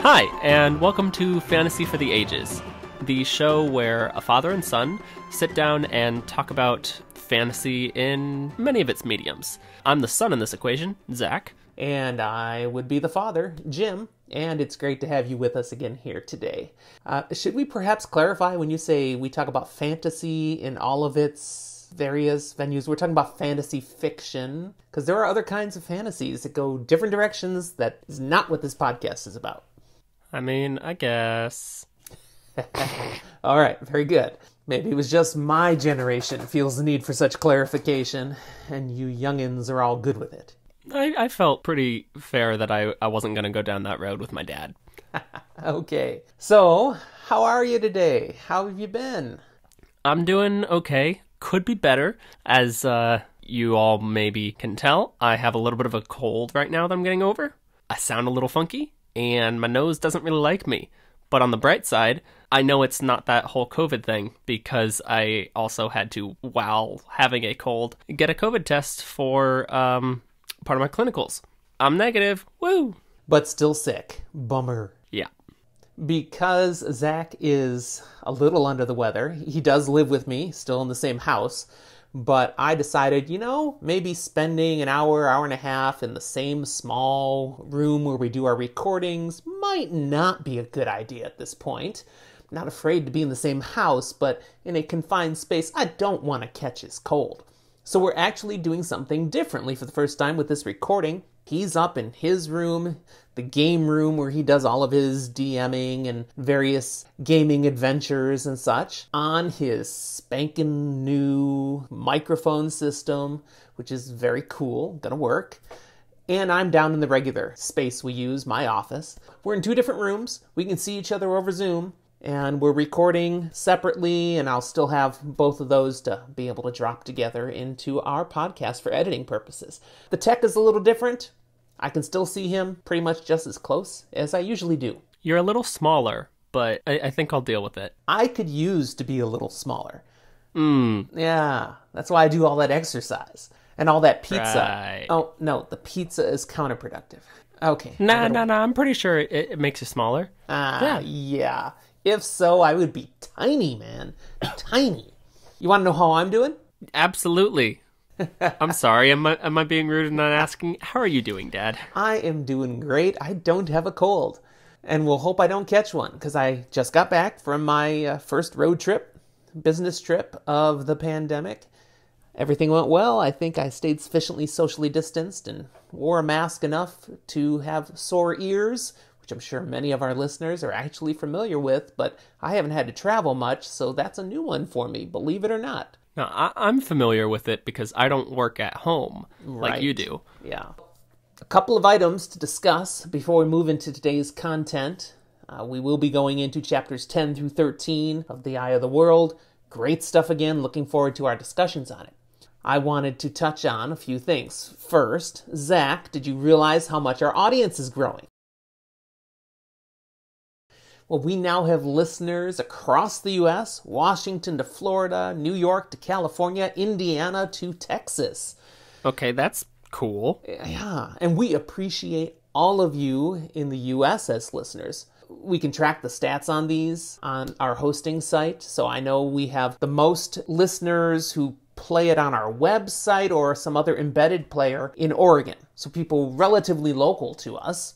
Hi, and welcome to Fantasy for the Ages, the show where a father and son sit down and talk about fantasy in many of its mediums. I'm the son in this equation, Zach. And I would be the father, Jim, and it's great to have you with us again here today. Should we perhaps clarify when you say we talk about fantasy in all of its various venues, we're talking about fantasy fiction, because there are other kinds of fantasies that go different directions. That is not what this podcast is about. I mean, I guess. All right, very good. Maybe it was just my generation feels the need for such clarification, and you youngins are all good with it. I felt pretty fair that I wasn't going to go down that road with my dad. Okay, so how are you today? How have you been? I'm doing okay. Could be better. As you all maybe can tell, I have a little bit of a cold right now that I'm getting over. I sound a little funky, and my nose doesn't really like me. But on the bright side, I know it's not that whole COVID thing, because I also had to, while having a cold, get a COVID test for part of my clinicals. I'm negative. Woo! But still sick. Bummer. Yeah. Because Zach is a little under the weather, he does live with me, still in the same house, but I decided, maybe spending an hour and a half in the same small room where we do our recordings might not be a good idea at this point. I'm not afraid to be in the same house, but in a confined space, I don't want to catch his cold. So we're actually doing something differently for the first time with this recording. He's up in his room, the game room where he does all of his DMing and various gaming adventures and such, on his spanking new microphone system, which is very cool, gonna work. And I'm down in the regular space we use, my office. We're in two different rooms. We can see each other over Zoom. And we're recording separately, and I'll still have both of those to be able to drop together into our podcast for editing purposes. The tech is a little different. I can still see him pretty much just as close as I usually do. You're a little smaller, but I think I'll deal with it. I could use to be a little smaller. Yeah, that's why I do all that exercise and all that pizza. Right. Oh, no, the pizza is counterproductive. Okay. Nah, I'm pretty sure it makes you smaller. Yeah. If so, I would be tiny, man. Tiny. You want to know how I'm doing? Absolutely. I'm sorry. Am I being rude and not asking? How are you doing, Dad? I am doing great. I don't have a cold. And we'll hope I don't catch one, because I just got back from my first road trip, business trip of the pandemic. Everything went well. I think I stayed sufficiently socially distanced and wore a mask enough to have sore ears, which I'm sure many of our listeners are actually familiar with, but I haven't had to travel much, so that's a new one for me, believe it or not. No, I'm familiar with it because I don't work at home like you do. Yeah. A couple of items to discuss before we move into today's content. We will be going into chapters 10 through 13 of The Eye of the World. Great stuff again, looking forward to our discussions on it. I wanted to touch on a few things. First, Zach, did you realize how much our audience is growing? Well, we now have listeners across the U.S., Washington to Florida, New York to California, Indiana to Texas. Okay, that's cool. Yeah, and we appreciate all of you in the U.S. as listeners. We can track the stats on these on our hosting site, so I know we have the most listeners who play it on our website or some other embedded player in Oregon, so people relatively local to us.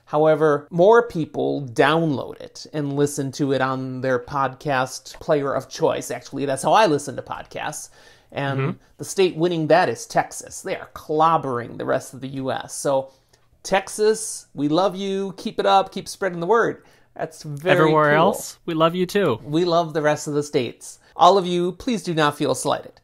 However, more people download it and listen to it on their podcast player of choice. Actually, that's how I listen to podcasts. And the state winning that is Texas. They are clobbering the rest of the U.S. So, Texas, we love you. Keep it up. Keep spreading the word. That's very Everywhere cool. else, we love you too. We love the rest of the states. All of you, please do not feel slighted.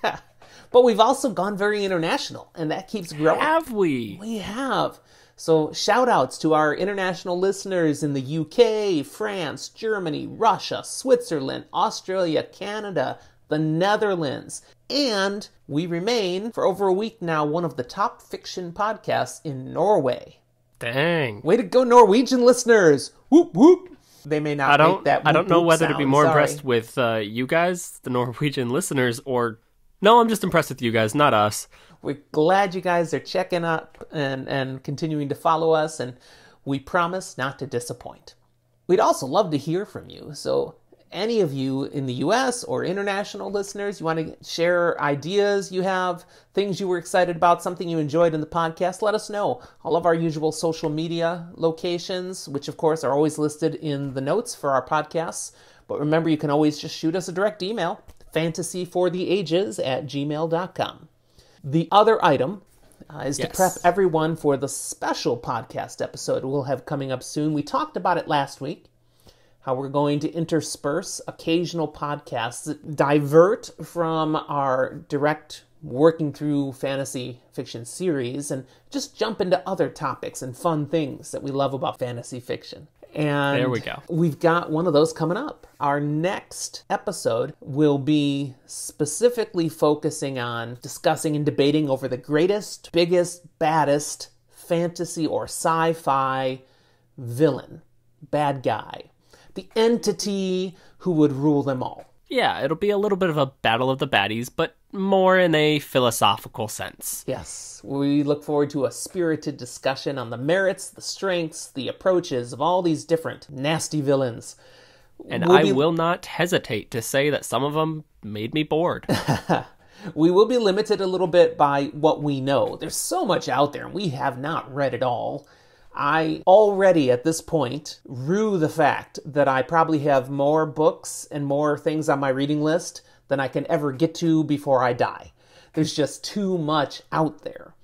But we've also gone very international, and that keeps growing. Have we? We have. So shout outs to our international listeners in the UK, France, Germany, Russia, Switzerland, Australia, Canada, the Netherlands, and we remain, for over a week now, one of the top fiction podcasts in Norway. Dang. Way to go, Norwegian listeners! Whoop whoop! They may not make that whoop, I don't know whoop whether sound. to be more Sorry. impressed with you guys, the Norwegian listeners, or... No, I'm just impressed with you guys, not us. We're glad you guys are checking up and continuing to follow us, and We promise not to disappoint. We'd also love to hear from you, so any of you in the US or international listeners, you want to share ideas you have, things you were excited about, something you enjoyed in the podcast, let us know. All of our usual social media locations, which of course are always listed in the notes for our podcasts. But remember, you can always just shoot us a direct email, fantasyfortheages@gmail.com. The other item is to prep everyone for the special podcast episode we'll have coming up soon. We talked about it last week, how we're going to intersperse occasional podcasts that divert from our direct working through fantasy fiction series and just jump into other topics and fun things that we love about fantasy fiction. And there we go. We've got one of those coming up. Our next episode will be specifically focusing on discussing and debating over the greatest, biggest, baddest fantasy or sci-fi villain, bad guy. The entity who would rule them all. Yeah, it'll be a little bit of a battle of the baddies, but more in a philosophical sense. Yes, we look forward to a spirited discussion on the merits, the strengths, the approaches of all these different nasty villains. And I will not hesitate to say that some of them made me bored. We will be limited a little bit by what we know. There's so much out there, and we have not read it all. I already, at this point, rue the fact that I probably have more books and more things on my reading list than I can ever get to before I die. There's just too much out there.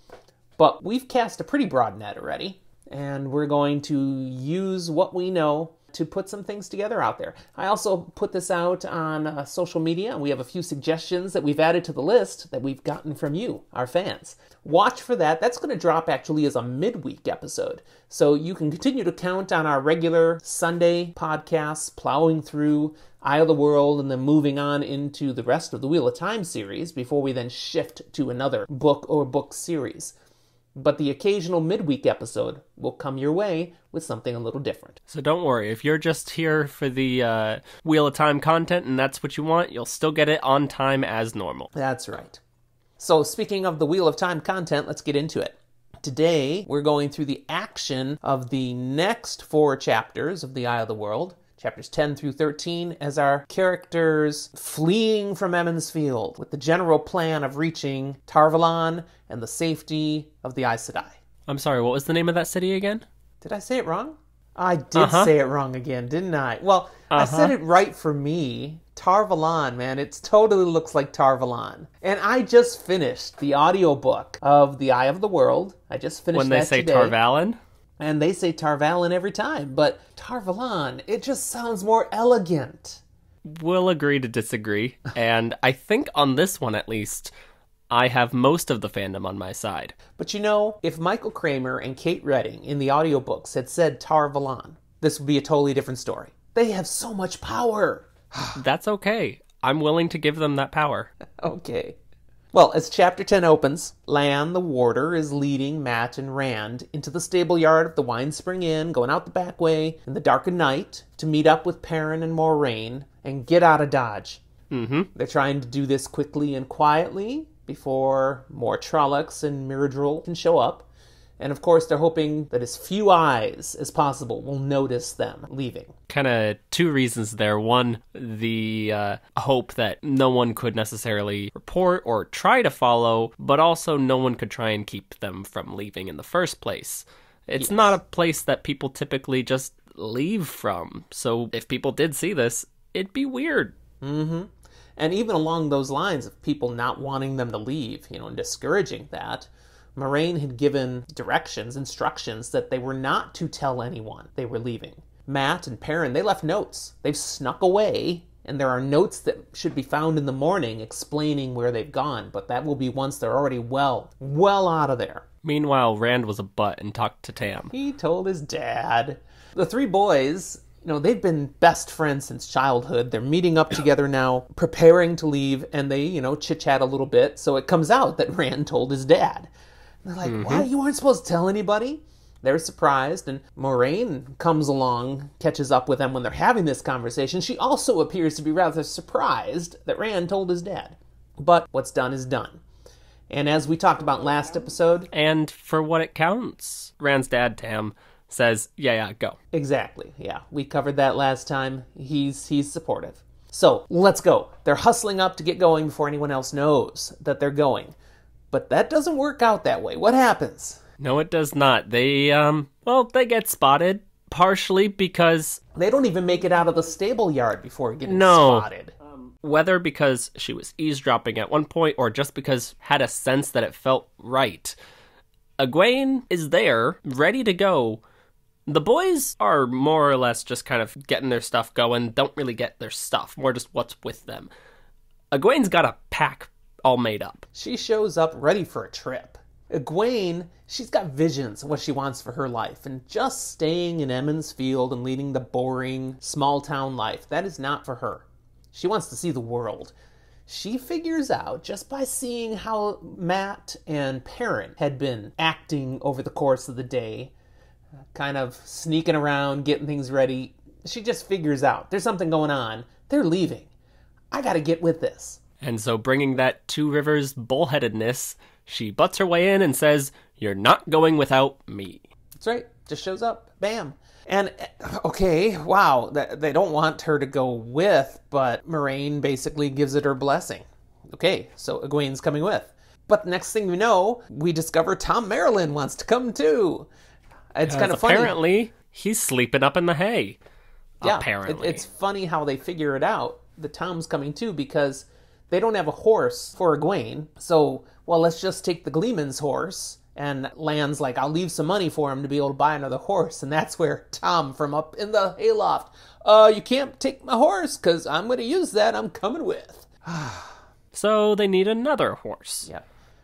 But we've cast a pretty broad net already, and we're going to use what we know to put some things together out there. I also put this out on social media, and we have a few suggestions that we've added to the list that we've gotten from you, our fans. Watch for that. That's going to drop actually as a midweek episode. So you can continue to count on our regular Sunday podcasts, plowing through Eye of the World and then moving on into the rest of the Wheel of Time series before we then shift to another book or book series. But the occasional midweek episode will come your way with something a little different. So don't worry, if you're just here for the Wheel of Time content and that's what you want, you'll still get it on time as normal. That's right. So speaking of the Wheel of Time content, let's get into it. Today, we're going through the action of the next 4 chapters of the Eye of the World, chapters 10 through 13, as our characters fleeing from Emond's Field with the general plan of reaching Tarvalon and the safety of the Aes Sedai. I'm sorry, what was the name of that city again? Did I say it wrong? I did say it wrong again, didn't I? Well, I said it right for me. Tarvalon, man. It totally looks like Tarvalon. And I just finished the audiobook of The Eye of the World. I just finished when that they say today. Tarvalon? And they say Tarvalon every time. But Tarvalon, it just sounds more elegant. We'll agree to disagree. And I think on this one, at least, I have most of the fandom on my side. But you know, if Michael Kramer and Kate Redding in the audiobooks had said Tarvalon, this would be a totally different story. They have so much power. That's okay. I'm willing to give them that power. Okay. Well, as Chapter 10 opens, Lan, the warder, is leading Matt and Rand into the stable yard of the Wine Spring Inn, going out the back way in the darkened night to meet up with Perrin and Moraine and get out of Dodge. They're trying to do this quickly and quietly before more Trollocs and Myrddraal can show up. And of course, they're hoping that as few eyes as possible will notice them leaving. Kind of 2 reasons there. One, the hope that no one could necessarily report or try to follow, but also no one could try and keep them from leaving in the first place. It's not a place that people typically just leave from. So if people did see this, it'd be weird. And even along those lines of people not wanting them to leave, and discouraging that, Moraine had given instructions that they were not to tell anyone they were leaving. Matt and Perrin, they left notes. They've snuck away, and there are notes that should be found in the morning explaining where they've gone, but that will be once they're already well out of there. Meanwhile, Rand was a butt and talked to Tam. He told his dad. The 3 boys, they've been best friends since childhood. They're meeting up together now, preparing to leave, and they, chit-chat a little bit, so it comes out that Rand told his dad. They're like, what? You weren't supposed to tell anybody? They're surprised, and Moraine comes along, catches up with them when they're having this conversation. She also appears to be rather surprised that Rand told his dad. But what's done is done. And as we talked about last episode... And for what it counts, Rand's dad, Tam, says, yeah, go. Exactly. Yeah, we covered that last time. He's supportive. So let's go. They're hustling up to get going before anyone else knows that they're going. But that doesn't work out that way. What happens? No, it does not. They, they get spotted, partially because... They don't even make it out of the stable yard before getting spotted. Whether because she was eavesdropping at one point, or just because had a sense that it felt right. Egwene is there, ready to go. The boys are more or less just kind of getting their stuff going, don't really get their stuff, more just what's with them. Egwene's got a pack all made up. She shows up ready for a trip. Egwene, she's got visions of what she wants for her life, and just staying in Emond's Field and leading the boring, small-town life, that is not for her. She wants to see the world. She figures out, just by seeing how Matt and Perrin had been acting over the course of the day, kind of sneaking around, getting things ready, she just figures out, there's something going on. They're leaving. I gotta get with this. And so bringing that Two Rivers bullheadedness, she butts her way in and says, "You're not going without me." That's right. Just shows up. Bam. And, okay, wow, they don't want her to go with, but Moiraine basically gives it her blessing. Okay, so Egwene's coming with. But the next thing we know, we discover Tom Marilyn wants to come too. It's kind of funny. Apparently, he's sleeping up in the hay. Yeah, apparently. It's funny how they figure it out. The Tom's coming too, because they don't have a horse for Egwene. So, well, let's just take the Gleeman's horse. And Lan's like, I'll leave some money for him to be able to buy another horse. And that's where Tom from up in the hayloft, you can't take my horse, because I'm going to use that. I'm coming with. So they need another horse. Yeah.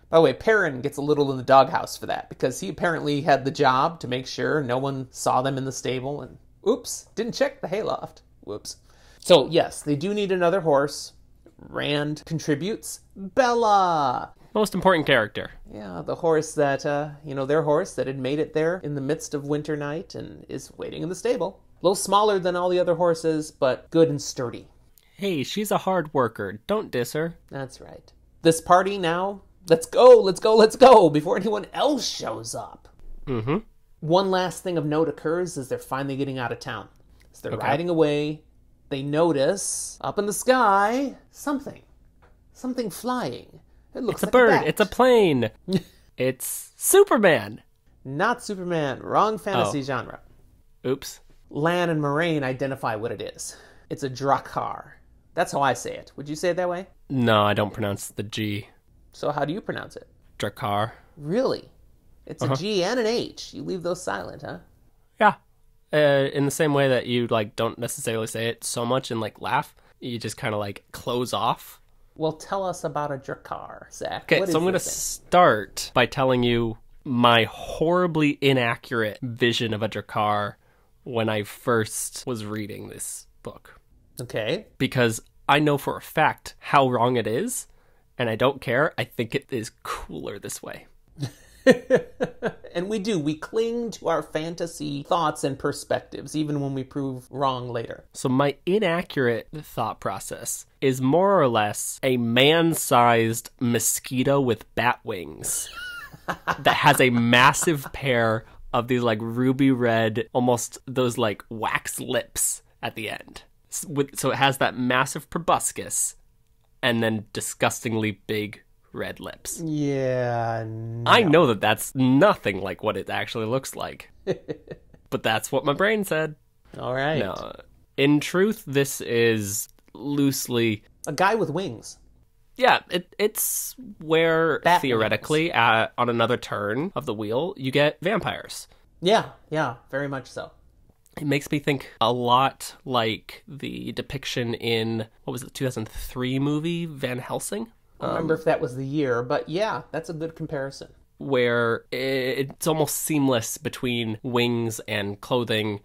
By the way, Perrin gets a little in the doghouse for that, because he apparently had the job to make sure no one saw them in the stable. And oops, didn't check the hayloft. Whoops. So yes, they do need another horse. Rand contributes Bella. Most important character. Yeah, the horse that, their horse that had made it there in the midst of winter night and is waiting in the stable. A little smaller than all the other horses, but good and sturdy. Hey, she's a hard worker. Don't diss her. That's right. This party now, let's go, before anyone else shows up. Mm-hmm. One last thing of note occurs as they're finally getting out of town. As they're riding away, they notice, up in the sky, something flying. It looks like a bird. It's a plane. It's Superman. Not Superman. Wrong fantasy genre. Oops. Lan and Moiraine identify what it is. It's a Drakkar. That's how I say it. Would you say it that way? No, I don't pronounce the G. So how do you pronounce it? Drakkar. Really? It's a G and an H. You leave those silent, huh? Yeah. In the same way that you don't necessarily say it so much and laugh. You just kind of close off. Well, tell us about a Drakkar, Zach. Okay, so I'm going to start by telling you my horribly inaccurate vision of a Drakkar when I first was reading this book. Okay. Because I know for a fact how wrong it is, and I don't care. I think it is cooler this way. And we do. We cling to our fantasy thoughts and perspectives, even when we prove wrong later. So my inaccurate thought process is more or less a man-sized mosquito with bat wings that has a massive pair of these ruby red, almost those wax lips at the end. So it has that massive proboscis and then disgustingly big red lips. Yeah, no. I know that that's nothing like what it actually looks like. But that's what my brain said. All right. No, in truth, this is loosely... a guy with wings. Yeah, it's where, Bat theoretically, on another turn of the wheel, you get vampires. Yeah, very much so. It makes me think a lot like the depiction in, what was it, the 2003 movie, Van Helsing? I don't remember if that was the year, but yeah, that's a good comparison. Where it's almost seamless between wings and clothing,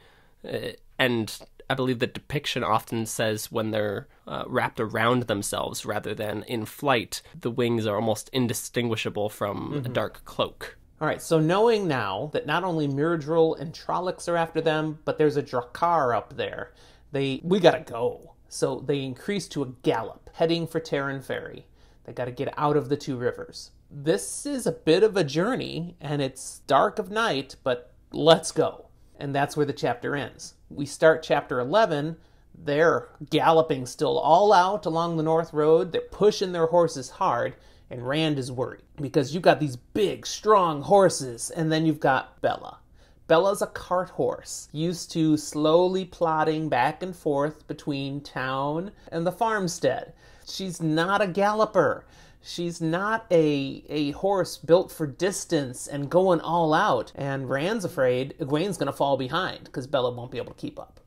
and I believe the depiction often says when they're wrapped around themselves rather than in flight, the wings are almost indistinguishable from a dark cloak. All right, so knowing now that not only Myrddraal and Trollocs are after them, but there's a Drakkar up there, we gotta go. So they increase to a gallop, heading for Terran Ferry. They got to get out of the Two Rivers. This is a bit of a journey, and it's dark of night, but let's go. And that's where the chapter ends. We start chapter 11. They're galloping still all out along the North Road. They're pushing their horses hard. And Rand is worried because you've got these big, strong horses, and then you've got Bella. Bella's a cart horse, used to slowly plodding back and forth between town and the farmstead. She's not a galloper. She's not a horse built for distance and going all out. And Rand's afraid Egwene's going to fall behind because Bella won't be able to keep up.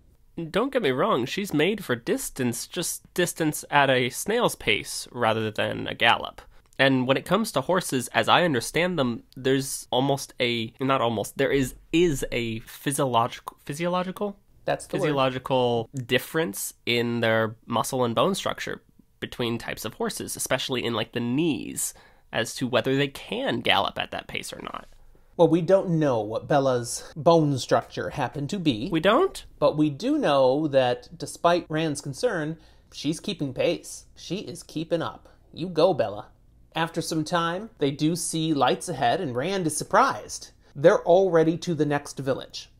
Don't get me wrong, she's made for distance, just distance at a snail's pace rather than a gallop. And when it comes to horses, as I understand them, there's there is a physiological That's the word. difference in their muscle and bone structure between types of horses, especially in like the knees, as to whether they can gallop at that pace or not. Well, we don't know what Bella's bone structure happened to be. We don't? But we do know that despite Rand's concern, she's keeping pace. She is keeping up. You go, Bella. After some time, they do see lights ahead, and Rand is surprised. They're already to the next village.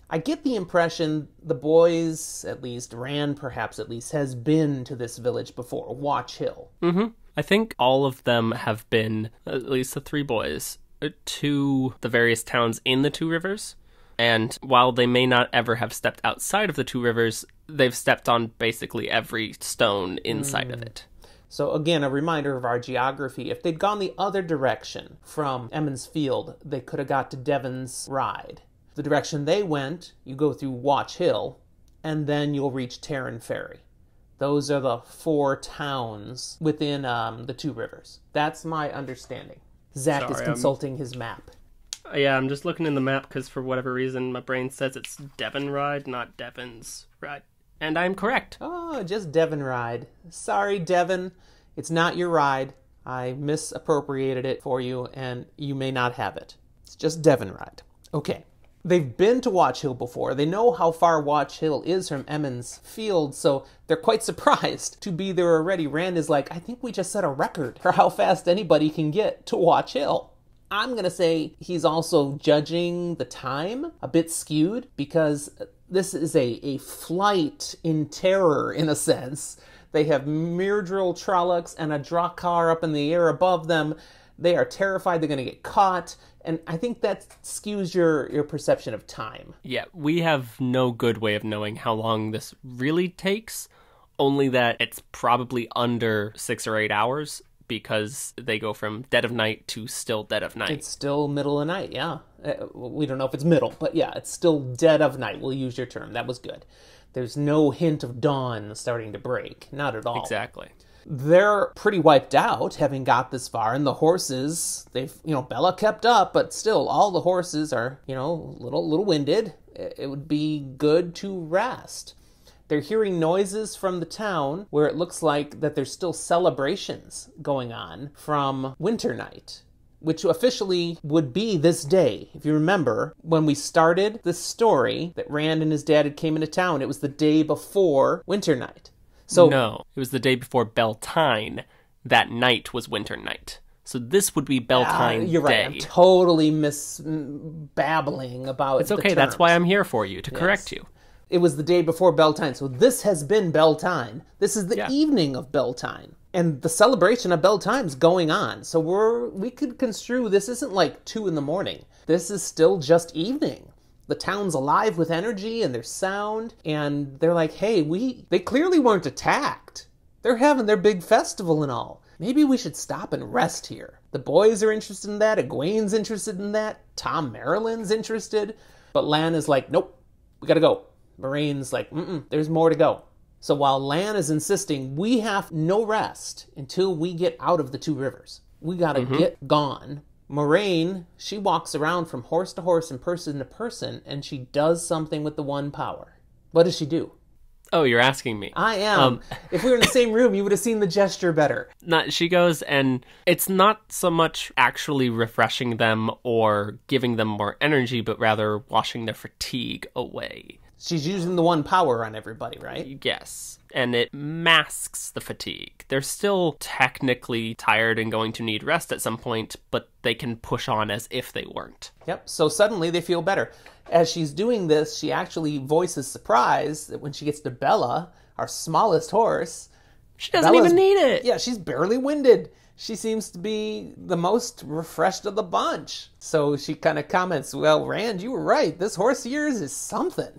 I get the impression the boys, at least Rand perhaps at least, has been to this village before, Watch Hill. Mm-hmm. I think all of them have been, at least the three boys, to the various towns in the Two Rivers. And while they may not ever have stepped outside of the Two Rivers, they've stepped on basically every stone inside of it. So again, a reminder of our geography. If they'd gone the other direction from Emond's Field, they could have got to Devon's Ride. The direction they went, you go through Watch Hill, and then you'll reach Terran Ferry. Those are the 4 towns within the Two Rivers. That's my understanding. Zach is consulting his map. Yeah, I'm just looking in the map because for whatever reason my brain says it's Devon Ride, not Devon's Ride. And I'm correct. Oh, just Devon Ride. Sorry, Devon. It's not your ride. I misappropriated it for you, and you may not have it. It's just Devon Ride. Okay. They've been to Watch Hill before. They know how far Watch Hill is from Emond's Field, so they're quite surprised to be there already. Rand is like, I think we just set a record for how fast anybody can get to Watch Hill. I'm going to say he's also judging the time a bit skewed because this is a flight in terror, in a sense. They have Myrdril Trollocs and a Drakkar up in the air above them. They are terrified they're going to get caught, and I think that skews your perception of time. Yeah, we have no good way of knowing how long this really takes, only that it's probably under 6 or 8 hours, because they go from dead of night to still dead of night. It's still middle of night, yeah. We don't know if it's middle, but yeah, it's still dead of night. We'll use your term. That was good. There's no hint of dawn starting to break. Not at all. Exactly. They're pretty wiped out, having got this far, and the horses, Bella kept up, but still, all the horses are, little winded. It would be good to rest. They're hearing noises from the town where it looks like that there's still celebrations going on from Winter Night, which officially would be this day. If you remember, when we started this story that Rand and his dad had came into town, it was the day before Winter Night. So no, it was the day before Beltane. That night was Winter Night. So this would be Beltane you're right. Day. I'm totally babbling about It's okay, the that's terms. why I'm here for you, to correct you. It was the day before Beltane, so this has been Beltane. This is the evening of Beltane. And the celebration of Beltane's going on. So we could construe this isn't like 2 a.m. This is still just evening. The town's alive with energy and there's sound, and they're like, hey, they clearly weren't attacked. They're having their big festival and all. Maybe we should stop and rest here. The boys are interested in that. Egwene's interested in that. Tom Maryland's interested. But Lan is like, nope, we gotta go. Moiraine's like, there's more to go. So while Lan is insisting we have no rest until we get out of the Two Rivers, we gotta get gone. Moiraine, she walks around from horse to horse and person to person, and she does something with the one power. What does she do? Oh, you're asking me. I am. If we were in the same room, you would have seen the gesture better. She goes, and it's not so much actually refreshing them or giving them more energy, but rather washing their fatigue away. She's using the one power on everybody, right? Yes, and it masks the fatigue. They're still technically tired and going to need rest at some point, but they can push on as if they weren't. Yep, so suddenly they feel better. As she's doing this, she actually voices surprise that when she gets to Bella, our smallest horse... She doesn't even need it! Yeah, she's barely winded. She seems to be the most refreshed of the bunch. So she kind of comments, well, Rand, you were right. This horse of yours is something.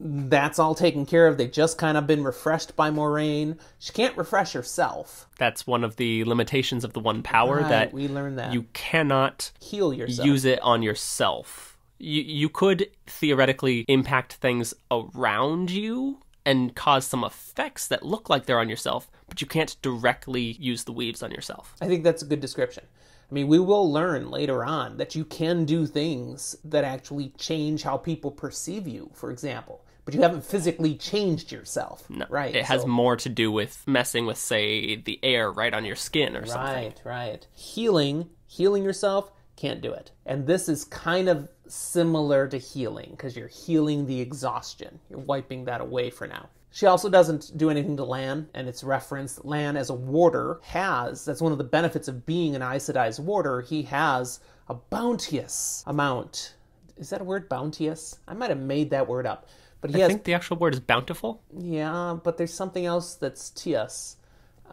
That's all taken care of. They've just kind of been refreshed by Moraine. She can't refresh herself. That's one of the limitations of the one power, Right, that we learned that. you cannot Heal yourself. use it on yourself. You could theoretically impact things around you and cause some effects that look like they're on yourself, but you can't directly use the weaves on yourself. I think that's a good description. I mean, we will learn later on that you can do things that actually change how people perceive you, for example. But you haven't physically changed yourself. No, right? It has more to do with messing with, say, the air right on your skin or something. Right. Healing yourself, can't do it. And this is kind of similar to healing, because you're healing the exhaustion. You're wiping that away for now. She also doesn't do anything to Lan, and it's referenced. Lan, as a warder, that's one of the benefits of being an Aes Sedai's warder, he has a bounteous amount. Is that a word, bounteous? I might have made that word up. But I think the actual word is bountiful. Yeah, but there's something else that's tious.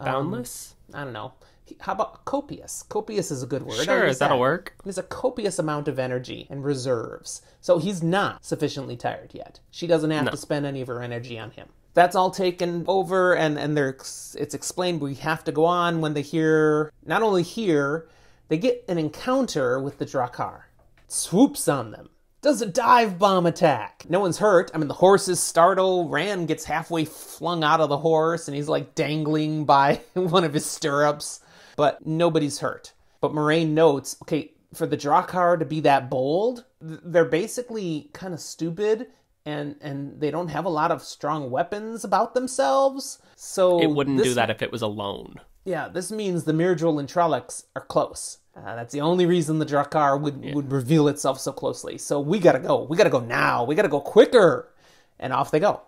Boundless? I don't know. How about copious? Copious is a good word. Sure, that'll work. There's a copious amount of energy and reserves. So he's not sufficiently tired yet. She doesn't have to spend any of her energy on him. That's all taken over, and it's explained we have to go on when not only hear, they get an encounter with the Drakkar. It swoops on them. Does a dive bomb attack. No one's hurt. I mean, the horses startle. Rand gets halfway flung out of the horse, and he's like dangling by one of his stirrups. But nobody's hurt. But Moraine notes, okay, for the Drakkar to be that bold, they're basically kind of stupid, and they don't have a lot of strong weapons about themselves. So it wouldn't do that if it was alone. Yeah, this means the Myrddraal and Trollocs are close. That's the only reason the Drakkar would reveal itself so closely. So we gotta go. We gotta go now. We gotta go quicker. And off they go.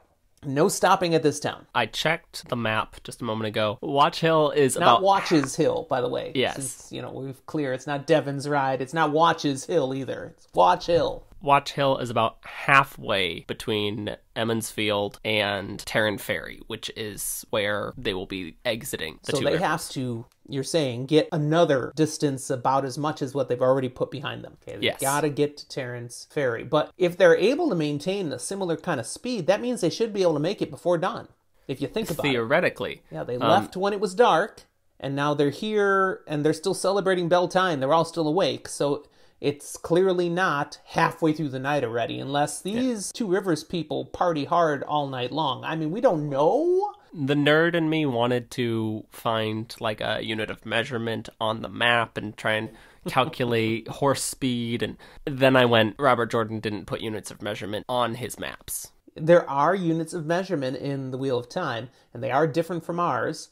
No stopping at this town. I checked the map just a moment ago. Watch Hill is not Watches Hill, by the way. Yes. Since, we're clear. It's not Devon's Ride. It's not Watches Hill either. It's Watch Hill. Watch Hill is about halfway between Emond's Field and Terran Ferry, which is where they will be exiting the two rivers. Have to, you're saying, get another distance about as much as what they've already put behind them. Okay, they've got to get to Terran's Ferry. But if they're able to maintain a similar kind of speed, that means they should be able to make it before dawn, if you think about it. Theoretically. Yeah, they left when it was dark, and now they're here, and they're still celebrating Beltane. They're all still awake, so it's clearly not halfway through the night already, unless these Two Rivers people party hard all night long. I mean, we don't know. The nerd in me wanted to find like a unit of measurement on the map and try and calculate horse speed, and then I went, Robert Jordan didn't put units of measurement on his maps. There are units of measurement in the Wheel of Time, and they are different from ours,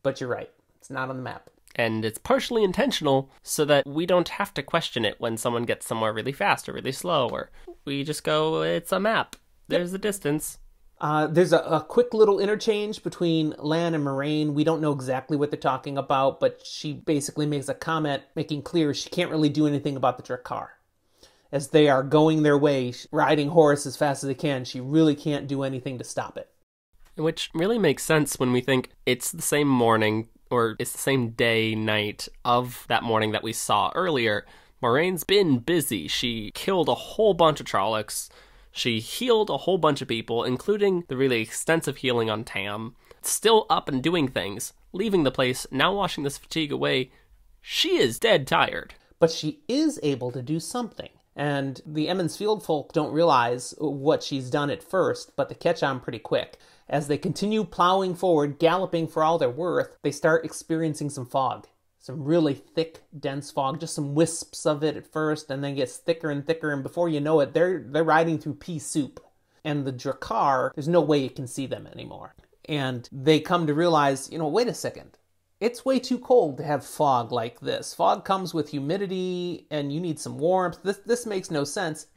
but you're right. It's not on the map. And it's partially intentional so that we don't have to question it when someone gets somewhere really fast or really slow, or we just go, it's a map. There's the distance. There's a quick little interchange between Lan and Moraine. We don't know exactly what they're talking about, but she basically makes a comment making clear she can't really do anything about the Drakkar. As they are going their way, riding horse as fast as they can, she really can't do anything to stop it. Which really makes sense when we think it's the same morning, or it's the same day, night of that morning that we saw earlier. Moraine's been busy. She killed a whole bunch of Trollocs. She healed a whole bunch of people, including the really extensive healing on Tam. Still up and doing things, leaving the place, now washing this fatigue away. She is dead tired. But she is able to do something. And the Emond's Field folk don't realize what she's done at first, but they catch on pretty quick. As they continue plowing forward, galloping for all they're worth, they start experiencing some fog. Some really thick, dense fog. Just some wisps of it at first, and then gets thicker and thicker, and before you know it, they're riding through pea soup. And the Drakkar, there's no way you can see them anymore. And they come to realize, wait a second. It's way too cold to have fog like this. Fog comes with humidity and you need some warmth. This makes no sense.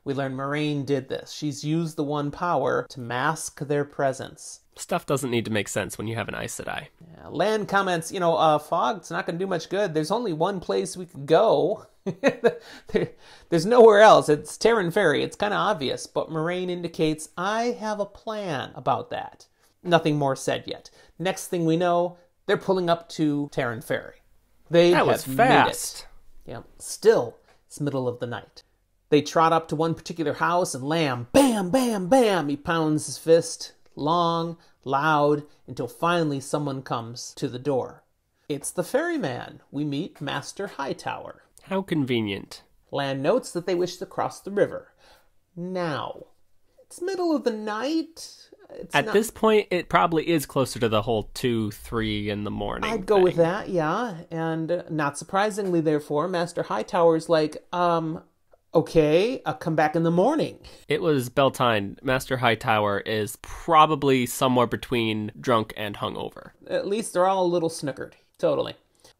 We learned Moraine did this. She's used the one power to mask their presence. Stuff doesn't need to make sense when you have an Aes Sedai. Yeah, Lan comments, fog's not going to do much good. There's only one place we could go. There's nowhere else. It's Terran Ferry. It's kind of obvious, but Moraine indicates, I have a plan about that. Nothing more said yet. Next thing we know, they're pulling up to Terran Ferry. That was fast. Made it. Yeah. Still, it's middle of the night. They trot up to one particular house and Lamb, bam, bam, bam. He pounds his fist, long, loud, until finally someone comes to the door. It's the ferryman. We meet Master Hightower. How convenient. Lan notes that they wish to cross the river. Now, it's middle of the night. At this point, it probably is closer to the whole 2, 3 in the morning. I'd go with that, yeah. And not surprisingly, therefore, Master Hightower's like, okay, I'll come back in the morning. It was Beltane. Master Hightower is probably somewhere between drunk and hungover. At least they're all a little snookered. Totally.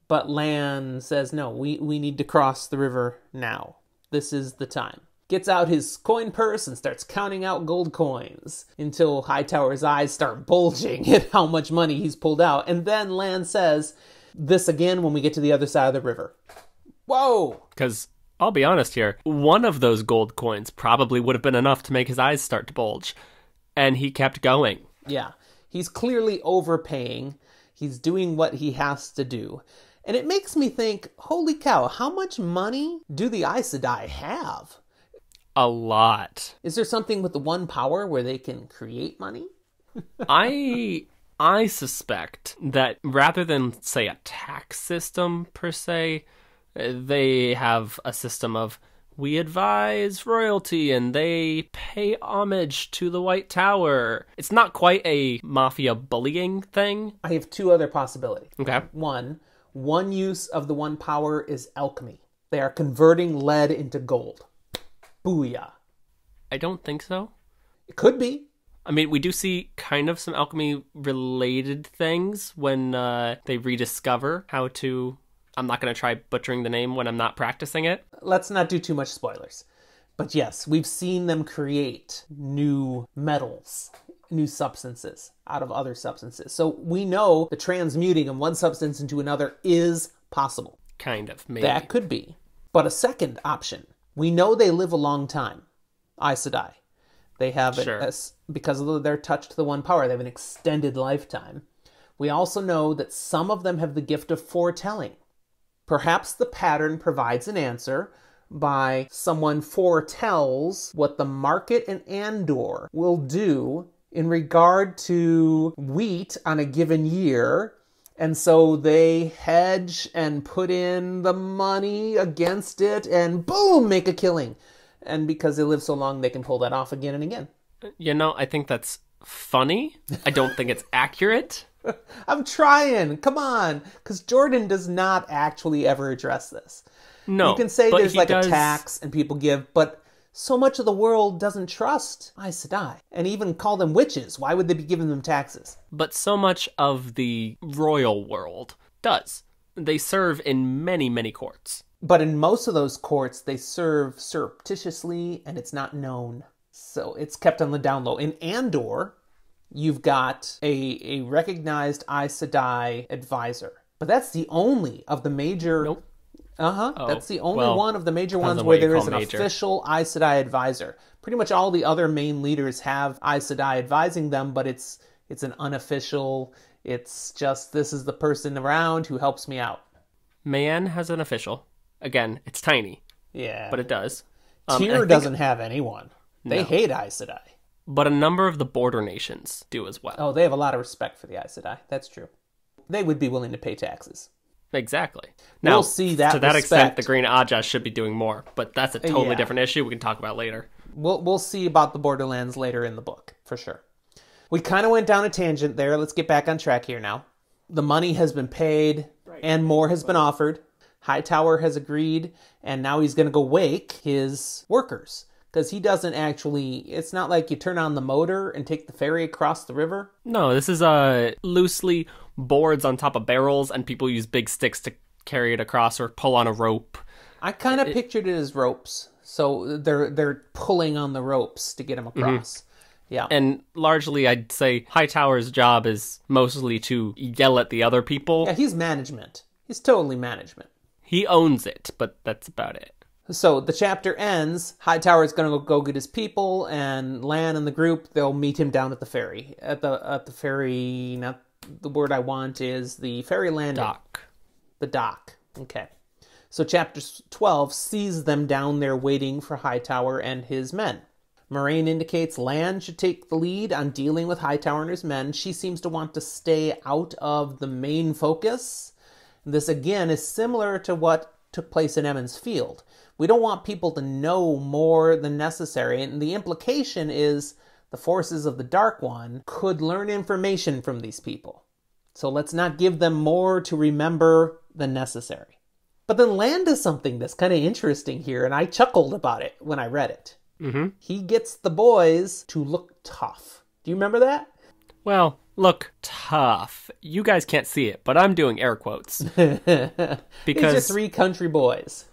But Lan says, no, we need to cross the river now. This is the time. Gets out his coin purse and starts counting out gold coins until Hightower's eyes start bulging at how much money he's pulled out. And then Lan says this again when we get to the other side of the river. Whoa! Because, I'll be honest here, one of those gold coins probably would have been enough to make his eyes start to bulge. And he kept going. Yeah, he's clearly overpaying. He's doing what he has to do. And it makes me think, holy cow, how much money do the Aes Sedai have? A lot. Is there something with the one power where they can create money? I suspect that rather than, say, a tax system per se, they have a system of, we advise royalty and they pay homage to the White Tower. It's not quite a mafia bullying thing. I have two other possibilities. Okay. One use of the one power is alchemy. They are converting lead into gold. Booyah. I don't think so. It could be. I mean, we do see kind of some alchemy-related things when they rediscover how to... I'm not going to try butchering the name when I'm not practicing it. Let's not do too much spoilers. But yes, we've seen them create new metals, new substances out of other substances. So we know the transmuting of one substance into another is possible. Kind of, maybe. That could be. But a second option... We know they live a long time, Aes Sedai. They have, because of their touch to the one power, they have an extended lifetime. We also know that some of them have the gift of foretelling. Perhaps the pattern provides an answer by someone foretells what the market in Andor will do in regard to wheat on a given year. And so they hedge and put in the money against it and boom, make a killing. And because they live so long, they can pull that off again and again. I think that's funny. I don't think it's accurate. I'm trying. Come on. Because Jordan does not actually ever address this. No. You can say there's like a tax and people give, but so much of the world doesn't trust Aes Sedai and even call them witches. Why would they be giving them taxes? But so much of the royal world does. They serve in many, many courts. But in most of those courts, they serve surreptitiously and it's not known. So it's kept on the down low. In Andor, you've got a recognized Aes Sedai advisor. But that's the only of the major... Nope. That's the only one of the major ones where there is an official Aes Sedai advisor. Pretty much all the other main leaders have Aes Sedai advising them, but it's an unofficial, it's just, this is the person around who helps me out. Mayenne has an official. Again, it's tiny. Yeah. But it does. Tyr doesn't have anyone. They hate Aes Sedai. But a number of the border nations do as well. Oh, they have a lot of respect for the Aes Sedai. That's true. They would be willing to pay taxes. Exactly. Now, we'll see that to that respect. extent, the Green Aja should be doing more, but that's a totally different issue we can talk about later. We'll see about the Borderlands later in the book, for sure. We kind of went down a tangent there. Let's get back on track here now. The money has been paid, and more has been offered. Hightower has agreed, and now he's going to go wake his workers. Because he doesn't actually... It's not like you turn on the motor and take the ferry across the river. No, this is loosely boards on top of barrels, and people use big sticks to carry it across or pull on a rope. I kind of pictured it as ropes. So they're pulling on the ropes to get him across. Yeah. And largely, I'd say Hightower's job is mostly to yell at the other people. Yeah, he's management. He's totally management. He owns it, but that's about it. So the chapter ends. Hightower's going to go get his people, and Lan and the group, they'll meet him down at the ferry. At the ferry, not the word I want is the ferry landing. Dock. The dock. Okay. So chapter 12 sees them down there waiting for Hightower and his men. Moraine indicates Lan should take the lead on dealing with Hightower and his men. She seems to want to stay out of the main focus. This, again, is similar to what took place in Emond's Field. We don't want people to know more than necessary, and the implication is the forces of the Dark One could learn information from these people. So let's not give them more to remember than necessary. But then Lan does something that's kind of interesting here, and I chuckled about it when I read it. Mm-hmm. He gets the boys to look tough. Do you remember that? Well, look tough. You guys can't see it, but I'm doing air quotes. Because Because these are 3 country boys.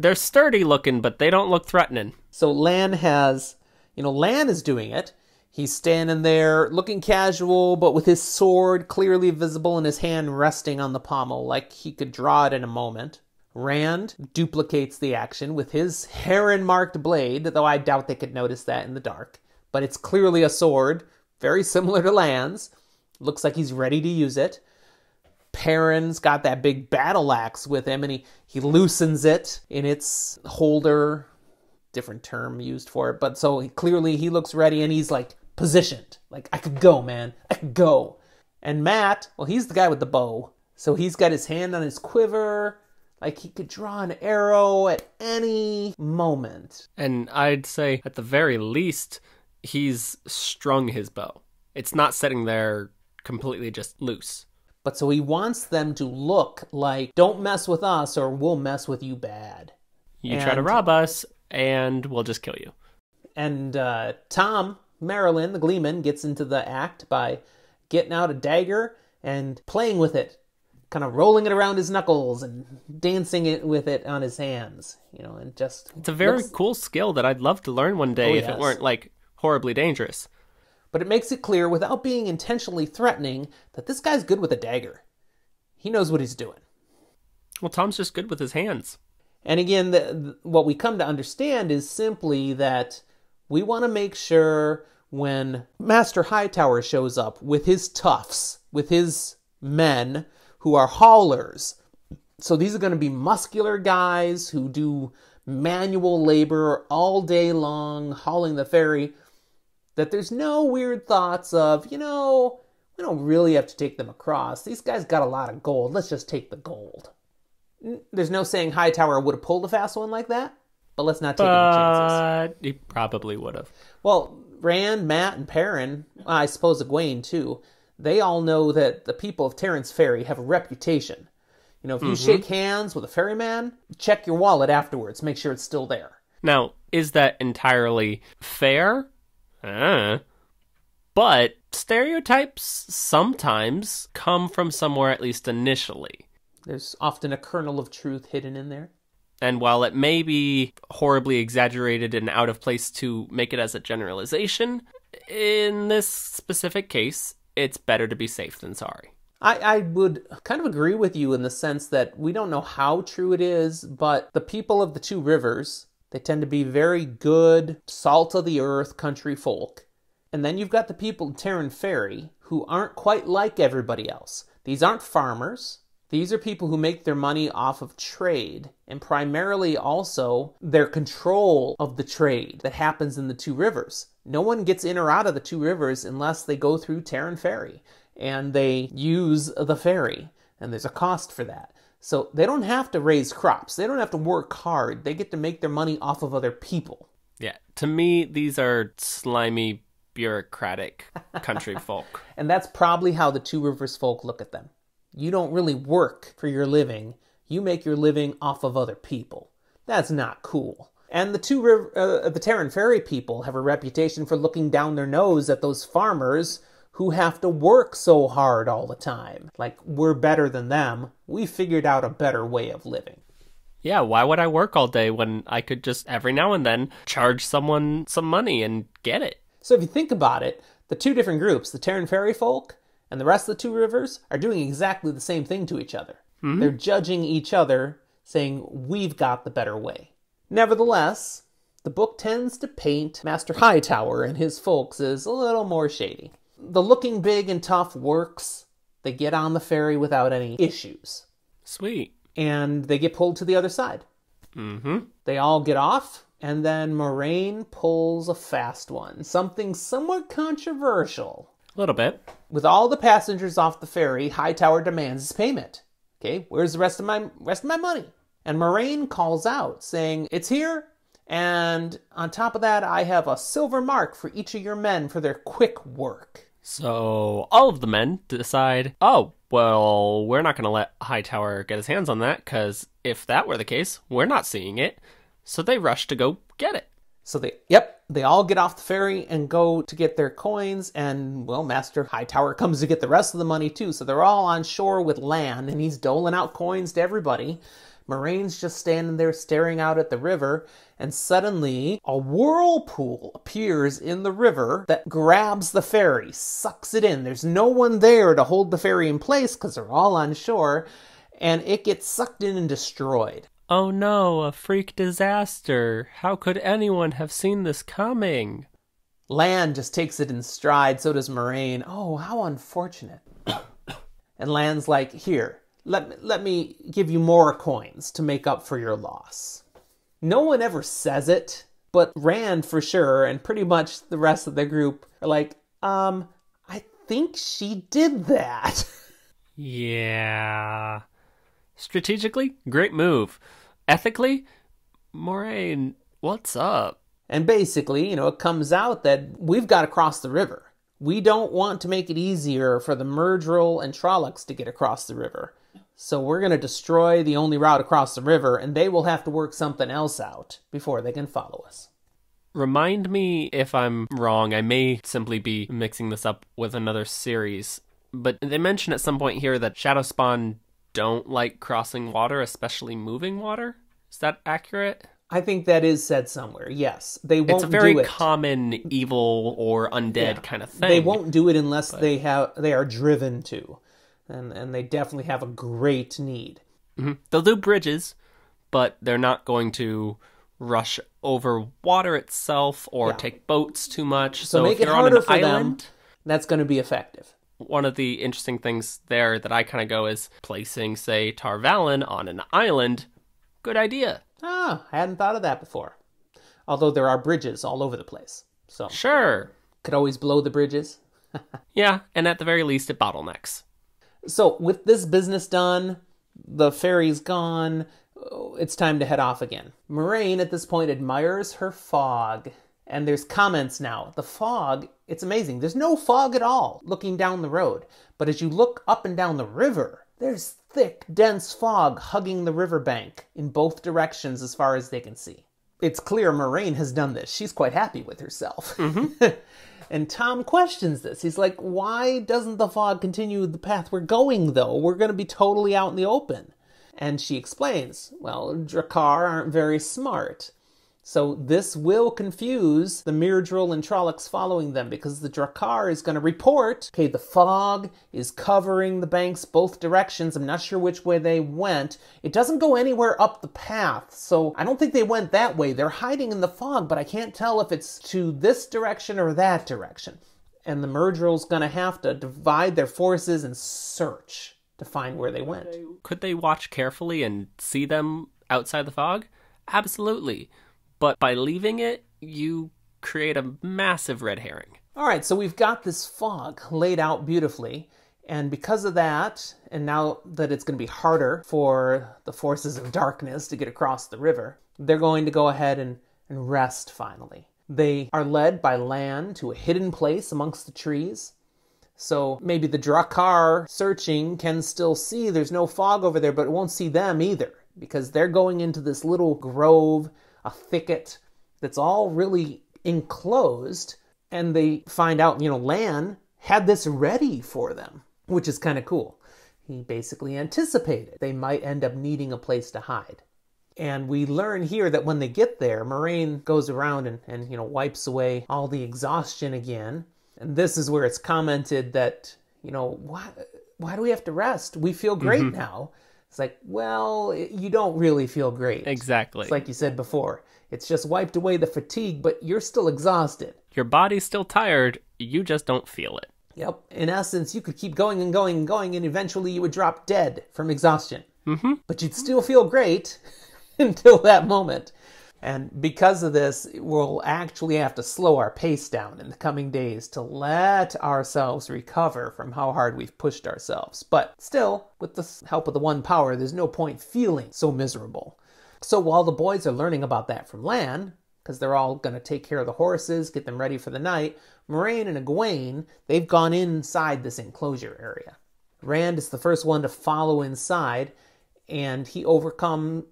they're sturdy looking, but they don't look threatening. So Lan is doing it. He's standing there looking casual, but with his sword clearly visible and his hand resting on the pommel like he could draw it in a moment. Rand duplicates the action with his heron-marked blade, though I doubt they could notice that in the dark. But it's clearly a sword, very similar to Lan's. Looks like he's ready to use it. Perrin's got that big battle axe with him, and he loosens it in its holder. Different term used for it, but so clearly he looks ready, and he's like positioned. Like, I could go, man. I could go. And Matt, well, he's the guy with the bow. So he's got his hand on his quiver. Like, he could draw an arrow at any moment. And I'd say, at the very least, he's strung his bow. It's not sitting there completely just loose. But so he wants them to look like, don't mess with us or we'll mess with you bad. You try to rob us, and we'll just kill you. And Tom Marilyn, the Gleeman, gets into the act by getting out a dagger and playing with it. Kind of rolling it around his knuckles and dancing it with it on his hands, and just... It's a very cool skill that I'd love to learn one day if it weren't, horribly dangerous. But it makes it clear, without being intentionally threatening, that this guy's good with a dagger. He knows what he's doing. Well, Tom's just good with his hands. And again, what we come to understand is simply that we want to make sure when Master Hightower shows up with his toughs, with his men who are haulers. So these are going to be muscular guys who do manual labor all day long, hauling the ferry, that there's no weird thoughts of, we don't really have to take them across. These guys got a lot of gold. Let's just take the gold. There's no saying Hightower would have pulled a fast one like that, but let's not take any chances. He probably would have. Well, Rand, Matt, and Perrin, I suppose Egwene too, they all know that the people of Terrence Ferry have a reputation. If you shake hands with a ferryman, check your wallet afterwards. Make sure it's still there. Now, is that entirely fair? But stereotypes sometimes come from somewhere, at least initially. There's often a kernel of truth hidden in there. And while it may be horribly exaggerated and out of place to make it as a generalization, in this specific case, it's better to be safe than sorry. I would kind of agree with you in the sense that we don't know how true it is, but the people of the two rivers, they tend to be very good, salt-of-the-earth country folk. And then you've got the people of Terran Ferry who aren't quite like everybody else. These aren't farmers. These are people who make their money off of trade, and primarily also their control of the trade that happens in the two rivers. No one gets in or out of the two rivers unless they go through Terran Ferry, and they use the ferry, and there's a cost for that. So they don't have to raise crops. They don't have to work hard. They get to make their money off of other people. Yeah, to me, these are slimy, bureaucratic country folk. And that's probably how the Two Rivers folk look at them. You don't really work for your living. You make your living off of other people. That's not cool. And the Terran Ferry people have a reputation for looking down their nose at those farmers who have to work so hard all the time. Like, we're better than them. We figured out a better way of living. Yeah, why would I work all day when I could just every now and then charge someone some money and get it? So if you think about it, the two different groups, the Terran Fairy folk and the rest of the two rivers, are doing exactly the same thing to each other. Mm-hmm. They're judging each other, saying, we've got the better way. Nevertheless, the book tends to paint Master Hightower and his folks as a little more shady. The looking big and tough works. They get on the ferry without any issues. Sweet. And they get pulled to the other side. Mm-hmm. They all get off, and then Moraine pulls a fast one. Something somewhat controversial. A little bit. With all the passengers off the ferry, Hightower demands his payment. Okay, where's the rest of my money? And Moraine calls out, saying, it's here, and on top of that, I have a silver mark for each of your men for their quick work. So all of the men decide, oh, well, we're not going to let Hightower get his hands on that, because if that were the case, we're not seeing it. So they rush to go get it. So they all get off the ferry and go to get their coins, and, well, Master Hightower comes to get the rest of the money too. So they're all on shore with Lan, and he's doling out coins to everybody. Moraine's just standing there staring out at the river, and suddenly a whirlpool appears in the river that grabs the ferry, sucks it in. There's no one there to hold the ferry in place because they're all on shore, and it gets sucked in and destroyed. Oh no, a freak disaster. How could anyone have seen this coming? Lan just takes it in stride, so does Moraine. Oh, how unfortunate. And Lan's like, here, let me give you more coins to make up for your loss. No one ever says it, but Rand for sure, and pretty much the rest of the group are like, I think she did that. Yeah. Strategically, great move. Ethically, Moraine, what's up? And basically, it comes out that we've got to cross the river. We don't want to make it easier for the Myrddraal and Trollocs to get across the river. So we're going to destroy the only route across the river, and they will have to work something else out before they can follow us. Remind me if I'm wrong. I may simply be mixing this up with another series. But they mention at some point here that Shadowspawn don't like crossing water, especially moving water. Is that accurate? I think that is said somewhere, yes. They won't do it. It's a very common evil or undead kind of thing. They won't do it unless they are driven to. And they definitely have a great need. Mm-hmm. They'll do bridges, but they're not going to rush over water itself or take boats too much. So make if it you're harder on an for island, them. That's going to be effective. One of the interesting things there that I kind of go is placing, say, Tar Valon on an island. Good idea. I hadn't thought of that before. Although there are bridges all over the place. So sure. Could always blow the bridges. Yeah, and at the very least it bottlenecks. So with this business done, the ferry's gone, it's time to head off again. Moraine at this point admires her fog. And there's comments now. The fog, it's amazing. There's no fog at all looking down the road. But as you look up and down the river, there's thick, dense fog hugging the riverbank in both directions as far as they can see. It's clear Moraine has done this. She's quite happy with herself. Mm-hmm. And Tom questions this. He's like, why doesn't the fog continue the path we're going, though? We're going to be totally out in the open. And she explains, well, Drakkar aren't very smart. So this will confuse the Myrddraal and Trollocs following them, because the Drakkar is going to report, okay, the fog is covering the banks both directions. I'm not sure which way they went. It doesn't go anywhere up the path, so I don't think they went that way. They're hiding in the fog, but I can't tell if it's to this direction or that direction. And the Myrddraal's going to have to divide their forces and search to find where they went. Could they watch carefully and see them outside the fog? Absolutely. But by leaving it, you create a massive red herring. All right, so we've got this fog laid out beautifully. And because of that, and now that it's going to be harder for the forces of darkness to get across the river, they're going to go ahead and rest finally. They are led by Lan to a hidden place amongst the trees. So maybe the Drakkar searching can still see there's no fog over there, but it won't see them either, because they're going into this little grove, a thicket that's all really enclosed, and they find out, Lan had this ready for them, which is kind of cool. He basically anticipated they might end up needing a place to hide. And we learn here that when they get there, Moraine goes around and wipes away all the exhaustion again. And this is where it's commented that, why do we have to rest? We feel great now. It's like, well, you don't really feel great. Exactly. It's like you said before. It's just wiped away the fatigue, but you're still exhausted. Your body's still tired. You just don't feel it. Yep. In essence, you could keep going and going and going, and eventually you would drop dead from exhaustion. But you'd still feel great until that moment. And because of this, we'll actually have to slow our pace down in the coming days to let ourselves recover from how hard we've pushed ourselves. But still, with the help of the One Power, there's no point feeling so miserable. So while the boys are learning about that from Lan, because they're all going to take care of the horses, get them ready for the night, Moraine and Egwene, they've gone inside this enclosure area. Rand is the first one to follow inside, and he overcomes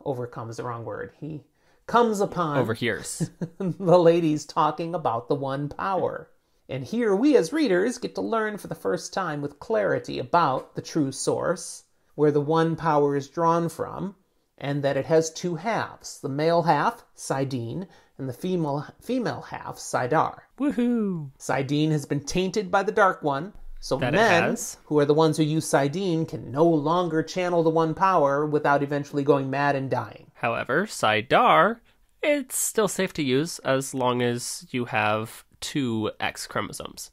the wrong word. He comes upon Overhears. the ladies talking about the One Power. And here we as readers get to learn for the first time with clarity about the true source, where the One Power is drawn from, and that it has two halves. The male half, Saidin, and the female half, Saidar. Woohoo! Saidin has been tainted by the Dark One, so That men, who are the ones who use Saidin, can no longer channel the One Power without eventually going mad and dying. However, Saidar, it's still safe to use as long as you have 2 X chromosomes.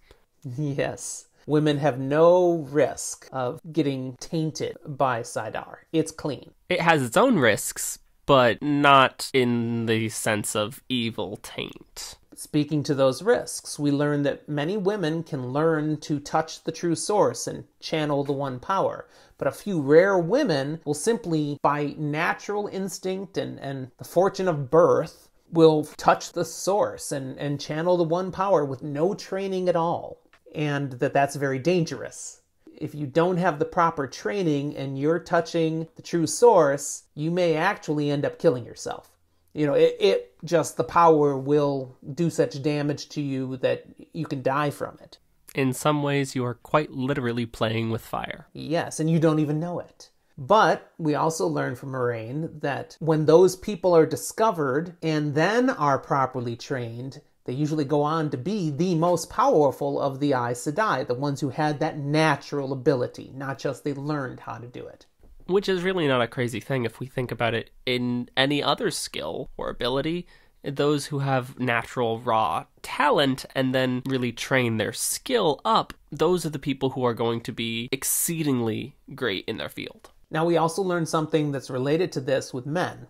Yes. Women have no risk of getting tainted by Saidar. It's clean. It has its own risks, but not in the sense of evil taint. Speaking to those risks, we learn that many women can learn to touch the true source and channel the One Power, but a few rare women will simply, by natural instinct and the fortune of birth, will touch the source and channel the One Power with no training at all, and that's very dangerous. If you don't have the proper training and you're touching the true source, you may actually end up killing yourself. The power will do such damage to you that you can die from it. In some ways, you are quite literally playing with fire. Yes, and you don't even know it. But we also learn from Moraine that when those people are discovered and then are properly trained, they usually go on to be the most powerful of the Aes Sedai, the ones who had that natural ability, not just they learned how to do it. Which is really not a crazy thing if we think about it in any other skill or ability. Those who have natural raw talent and then really train their skill up, those are the people who are going to be exceedingly great in their field. Now we also learn something that's related to this with men.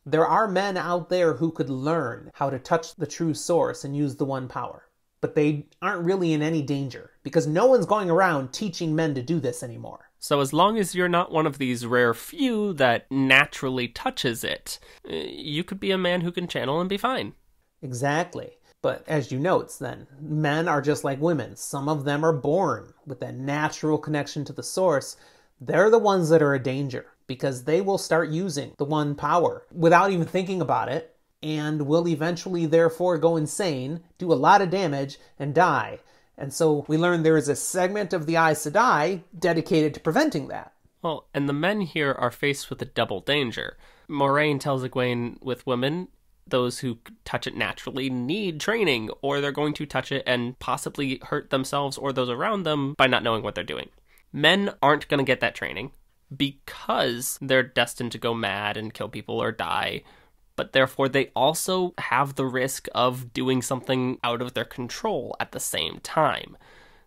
There are men out there who could learn how to touch the true source and use the One Power. But they aren't really in any danger, because no one's going around teaching men to do this anymore. So as long as you're not one of these rare few that naturally touches it, you could be a man who can channel and be fine. Exactly. But as you note, then, men are just like women. Some of them are born with that natural connection to the source. They're the ones that are a danger, because they will start using the One Power without even thinking about it, and will eventually therefore go insane, do a lot of damage, and die. And so we learn there is a segment of the Aes Sedai dedicated to preventing that. Well, and the men here are faced with a double danger. Moraine tells Egwene with women, those who touch it naturally need training, or they're going to touch it and possibly hurt themselves or those around them by not knowing what they're doing. Men aren't going to get that training because they're destined to go mad and kill people or die, but therefore they also have the risk of doing something out of their control at the same time.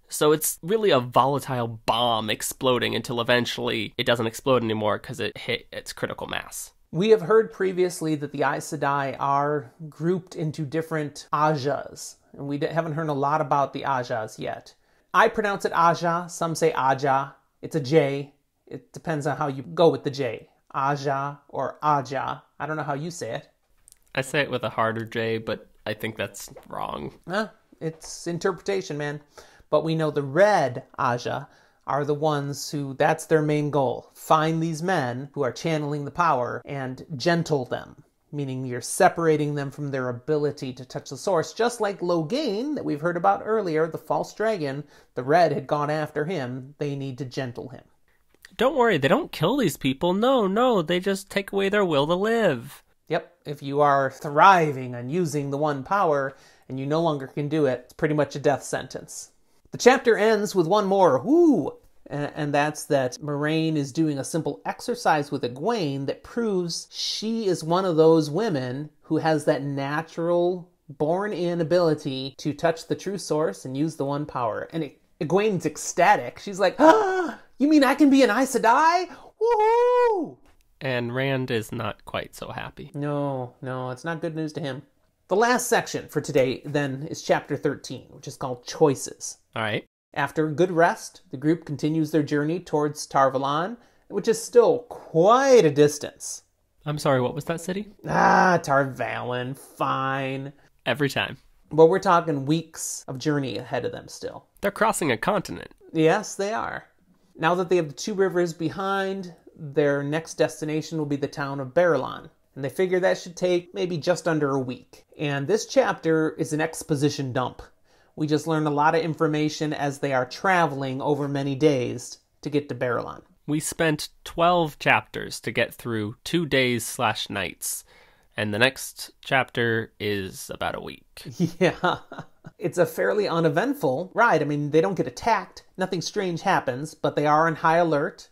So it's really a volatile bomb exploding until eventually it doesn't explode anymore because it hit its critical mass. We have heard previously that the Aes Sedai are grouped into different Ajas, and we haven't heard a lot about the Ajas yet. I pronounce it Aja, some say Aja. It's a J. It depends on how you go with the J. Aja or Aja. I don't know how you say it. I say it with a harder J, but I think that's wrong. It's interpretation, man. But we know the Red Aja are the ones who, that's their main goal. Find these men who are channeling the power and gentle them. meaning you're separating them from their ability to touch the source, just like Logain, that we've heard about earlier, the false dragon. The red had gone after him. They need to gentle him. Don't worry, they don't kill these people. No, they just take away their will to live. Yep, if you are thriving on using the one power and you no longer can do it, it's pretty much a death sentence. The chapter ends with one more whoo, and that's that Moraine is doing a simple exercise with Egwene that proves she is one of those women who has that natural, born-in ability to touch the true source and use the one power. And Egwene's ecstatic. She's like, ah, you mean I can be an Aes Sedai? Woohoo! And Rand is not quite so happy. No, it's not good news to him. The last section for today, then, is chapter 13, which is called Choices. All right. After a good rest, the group continues their journey towards Tar-Valon, which is still quite a distance. I'm sorry, what was that city? Tar-Valon, fine. Every time. But we're talking weeks of journey ahead of them still. They're crossing a continent. Yes, they are. Now that they have the two rivers behind, their next destination will be the town of Barillon. And they figure that should take maybe just under a week. And this chapter is an exposition dump. We just learn a lot of information as they are traveling over many days to get to Barillon. We spent 12 chapters to get through 2 days/nights. And the next chapter is about a week. Yeah. It's a fairly uneventful ride. I mean, they don't get attacked. Nothing strange happens, but they are on high alert.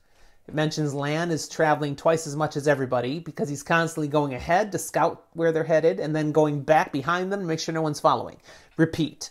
It mentions Lan is traveling twice as much as everybody because he's constantly going ahead to scout where they're headed and then going back behind them to make sure no one's following. Repeat.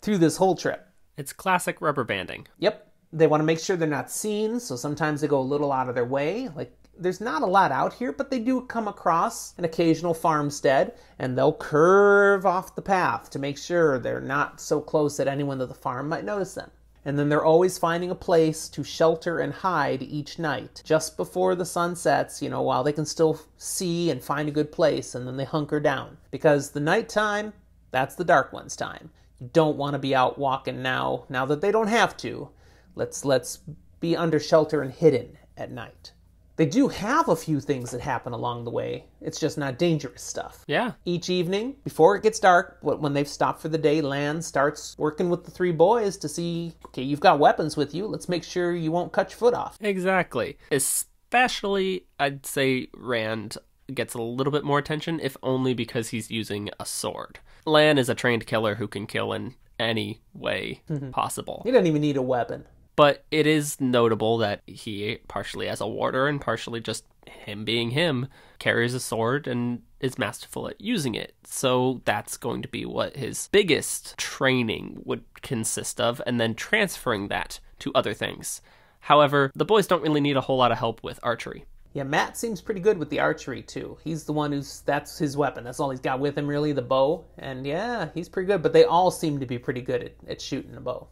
Through this whole trip. It's classic rubber banding. Yep. They want to make sure they're not seen, so sometimes they go a little out of their way. Like, there's not a lot out here, but they do come across an occasional farmstead, and they'll curve off the path to make sure they're not so close that anyone at the farm might notice them. And then they're always finding a place to shelter and hide each night, just before the sun sets, while they can still see and find a good place, and then they hunker down. Because the nighttime, that's the Dark One's time. You don't want to be out walking now that they don't have to. Let's be under shelter and hidden at night. They do have a few things that happen along the way. It's just not dangerous stuff. Yeah. Each evening, before it gets dark, when they've stopped for the day, Lan starts working with the three boys to see, okay, you've got weapons with you. Let's make sure you won't cut your foot off. Exactly. Especially, I'd say Rand gets a little bit more attention, if only because he's using a sword. Lan is a trained killer who can kill in any way possible. He doesn't even need a weapon. But it is notable that he, partially as a warder and partially just him being him, carries a sword and is masterful at using it. So that's going to be what his biggest training would consist of, and then transferring that to other things. However, the boys don't really need a whole lot of help with archery. Yeah, Matt seems pretty good with the archery, too. He's the one that's his weapon. That's all he's got with him, really, the bow. And yeah, he's pretty good, but they all seem to be pretty good at shooting a bow.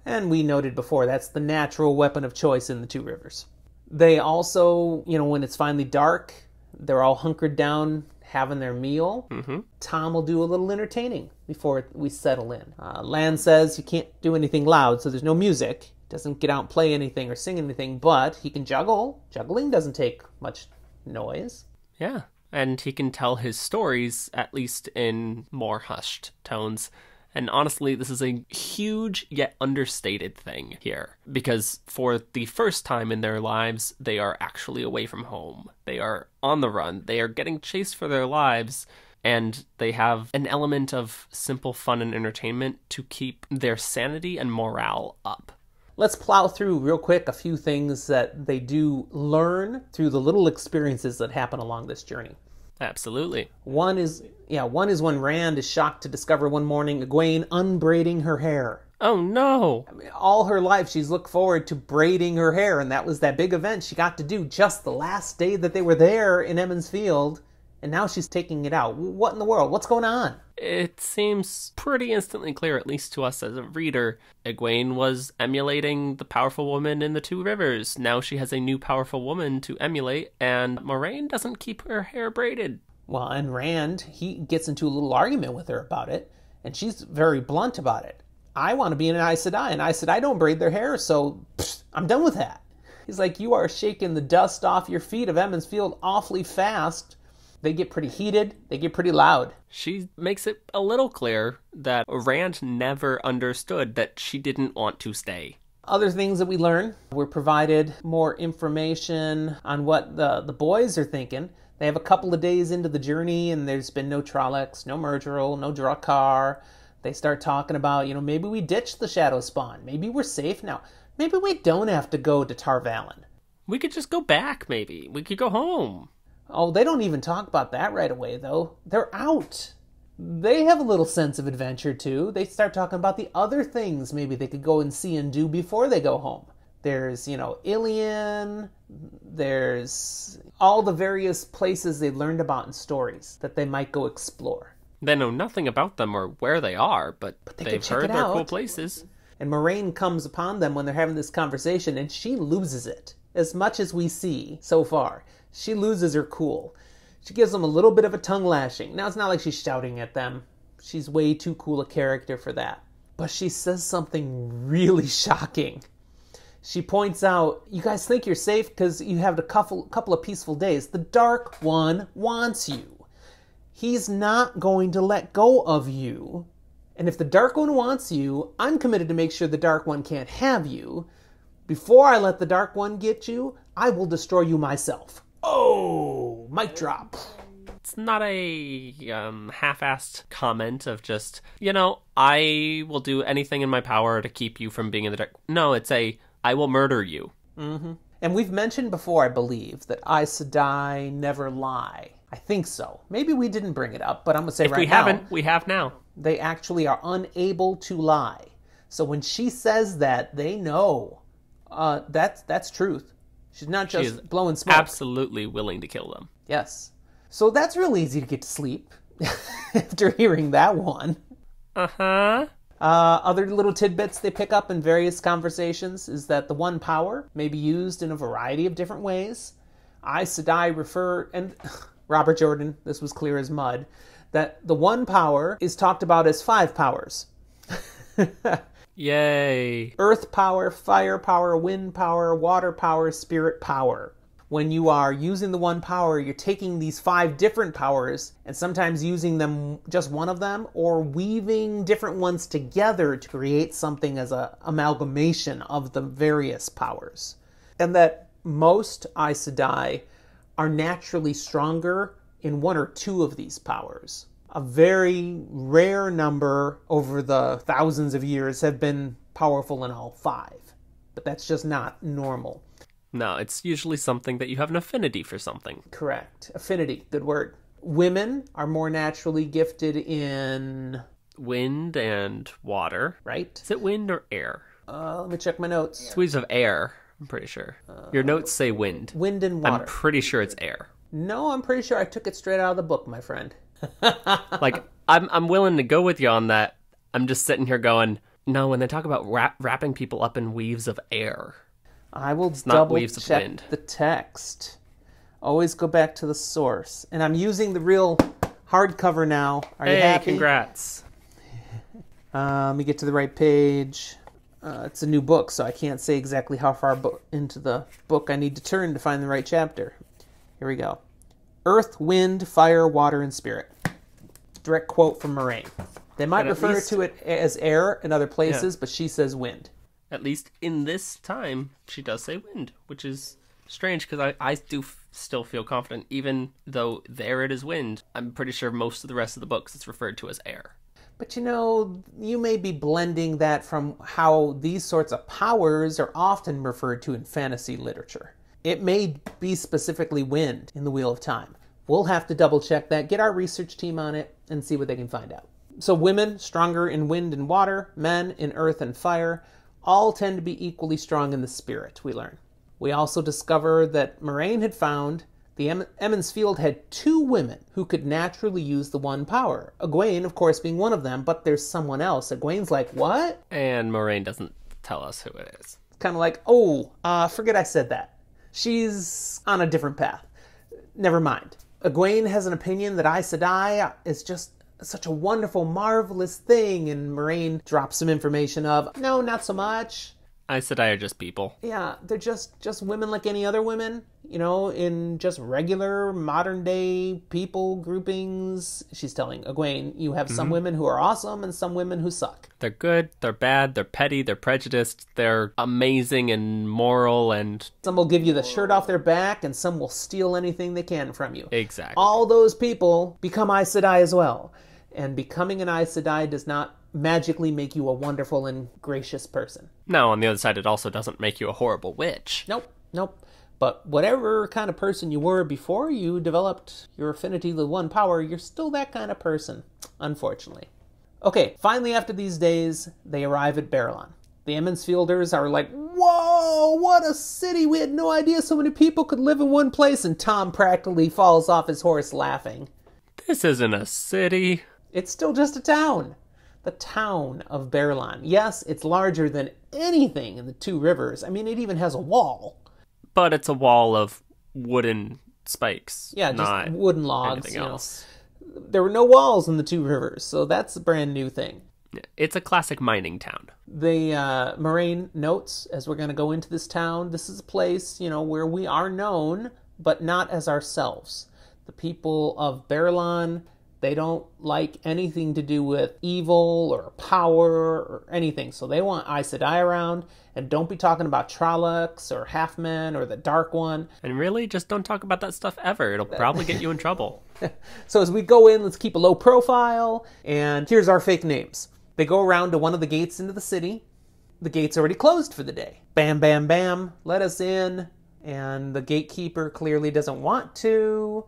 And we noted before, that's the natural weapon of choice in the Two Rivers. They also, when it's finally dark, they're all hunkered down having their meal. Mm-hmm. Tom will do a little entertaining before we settle in. Lan says you can't do anything loud, so there's no music. Doesn't get out and play anything or sing anything, but he can juggle. Juggling doesn't take much noise. Yeah, and he can tell his stories, at least in more hushed tones. And honestly, this is a huge yet understated thing here. Because for the first time in their lives, they are actually away from home. They are on the run. They are getting chased for their lives. And they have an element of simple fun and entertainment to keep their sanity and morale up. Let's plow through real quick a few things that they do learn through the little experiences that happen along this journey. Absolutely. One is when Rand is shocked to discover one morning Egwene unbraiding her hair. Oh no! I mean, all her life she's looked forward to braiding her hair, and that was that big event she got to do just the last day that they were there in Emond's Field, and now she's taking it out. What in the world? What's going on? It seems pretty instantly clear, at least to us as a reader. Egwene was emulating the powerful woman in the Two Rivers. Now she has a new powerful woman to emulate, and Moraine doesn't keep her hair braided. Well, and Rand, he gets into a little argument with her about it, and she's very blunt about it. I want to be an Aes Sedai, and Aes Sedai don't braid their hair, so I'm done with that. He's like, you are shaking the dust off your feet of Emond's Field awfully fast. They get pretty heated. They get pretty loud. She makes it a little clear that Rand never understood that she didn't want to stay. Other things that we learn, we're provided more information on what the boys are thinking. They have a couple of days into the journey, and there's been no Trollocs, no Murderil, no Drakkar. They start talking about, maybe we ditched the Shadow Spawn. Maybe we're safe now. Maybe we don't have to go to Tar Valon. We could just go back, maybe. We could go home. Oh, they don't even talk about that right away, though. They're out. They have a little sense of adventure, too. They start talking about the other things maybe they could go and see and do before they go home. There's, Ilion. There's all the various places they learned about in stories that they might go explore. They know nothing about them or where they are, but they've heard they're cool places. And Moraine comes upon them when they're having this conversation, and she loses it. As much as we see so far, she loses her cool. She gives them a little bit of a tongue lashing. Now, it's not like she's shouting at them. She's way too cool a character for that. But she says something really shocking. She points out, you guys think you're safe because you have a couple of peaceful days. The Dark One wants you. He's not going to let go of you. And if the Dark One wants you, I'm committed to make sure the Dark One can't have you. Before I let the Dark One get you, I will destroy you myself. Oh, mic drop. It's not a half-assed comment of just, I will do anything in my power to keep you from being in the dark. No, it's I will murder you. Mm-hmm. And we've mentioned before, I believe, that Aes Sedai never lie. I think so. Maybe we didn't bring it up, but I'm going to say right now. If we haven't, we have now. They actually are unable to lie. So when she says that, they know that's truth. She's not just blowing smoke. Absolutely willing to kill them. Yes. So that's real easy to get to sleep after hearing that one. Uh-huh. Other little tidbits they pick up in various conversations is that the One Power may be used in a variety of different ways. Aes Sedai and Robert Jordan, this was clear as mud, that the One Power is talked about as 5 powers. Yay. Earth power, fire power, wind power, water power, spirit power. When you are using the One Power, you're taking these 5 different powers and sometimes using them, just one of them, or weaving different ones together to create something as an amalgamation of the various powers. And that most Aes Sedai are naturally stronger in 1 or 2 of these powers. A very rare number over the thousands of years have been powerful in all 5. But that's just not normal. No, it's usually something that you have an affinity for something. Correct. Affinity, good word. Women are more naturally gifted in wind and water. Right. Is it wind or air? Let me check my notes. It's waves of air, I'm pretty sure. Your notes say wind. Wind and water. I'm pretty sure it's air. No, I'm pretty sure I took it straight out of the book, my friend. Like, I'm willing to go with you on that. I'm just sitting here going, no, when they talk about wrapping people up in weaves of air. I will double check the text. Always go back to the source. And I'm using the real hardcover now. Are you happy? Congrats. Let me get to the right page. It's a new book, so I can't say exactly how far into the book I need to turn to find the right chapter. Here we go. Earth, wind, fire, water, and spirit. Direct quote from Moraine. They might refer to it as air in other places, but she says wind. At least in this time, she does say wind, which is strange because I do still feel confident, even though there it is wind. I'm pretty sure most of the rest of the books it's referred to as air. But you may be blending that from how these sorts of powers are often referred to in fantasy literature. It may be specifically wind in the Wheel of Time. We'll have to double check that, get our research team on it, and see what they can find out. So women, stronger in wind and water, men in earth and fire, all tend to be equally strong in the spirit, we learn. We also discover that Moraine had found the Emond's Field had 2 women who could naturally use the One Power. Egwene, of course, being one of them, but there's someone else. Egwene's like, what? And Moraine doesn't tell us who it is. Kind of like, forget I said that. She's on a different path. Never mind. Egwene has an opinion that Aes Sedai is just such a wonderful, marvelous thing, and Moraine drops some information of, no, not so much. Aes Sedai are just people. Yeah, they're just women like any other women. in just regular modern day people groupings. She's telling Egwene, you have some women who are awesome and some women who suck. They're good, they're bad, they're petty, they're prejudiced, they're amazing and moral, and some will give you the shirt off their back and some will steal anything they can from you. Exactly. All those people become Aes Sedai as well. And becoming an Aes Sedai does not magically make you a wonderful and gracious person. No, on the other side, it also doesn't make you a horrible witch. Nope. But whatever kind of person you were before you developed your affinity with one power, you're still that kind of person, unfortunately. Okay, finally after these days, they arrive at Berlon. The Emmonsfielders are like, whoa, what a city! We had no idea so many people could live in one place, and Tom practically falls off his horse laughing. This isn't a city. It's still just a town. The town of Berlon. Yes, it's larger than anything in the Two Rivers. I mean, it even has a wall. But it's a wall of wooden spikes. Yeah, not just wooden logs. anything else. There were no walls in the Two Rivers, so that's a brand new thing. It's a classic mining town. The Moraine notes, as we're going to go into this town, this is a place, where we are known, but not as ourselves. The people of Berlon, they don't like anything to do with evil or power or anything. So they want Aes Sedai around, and don't be talking about Trollocs or Halfmen or the Dark One. And really, just don't talk about that stuff ever. It'll probably get you in trouble. So as we go in, let's keep a low profile, and here's our fake names. They go around to one of the gates into the city. The gate's already closed for the day. Bam, bam, bam, let us in. And the gatekeeper clearly doesn't want to.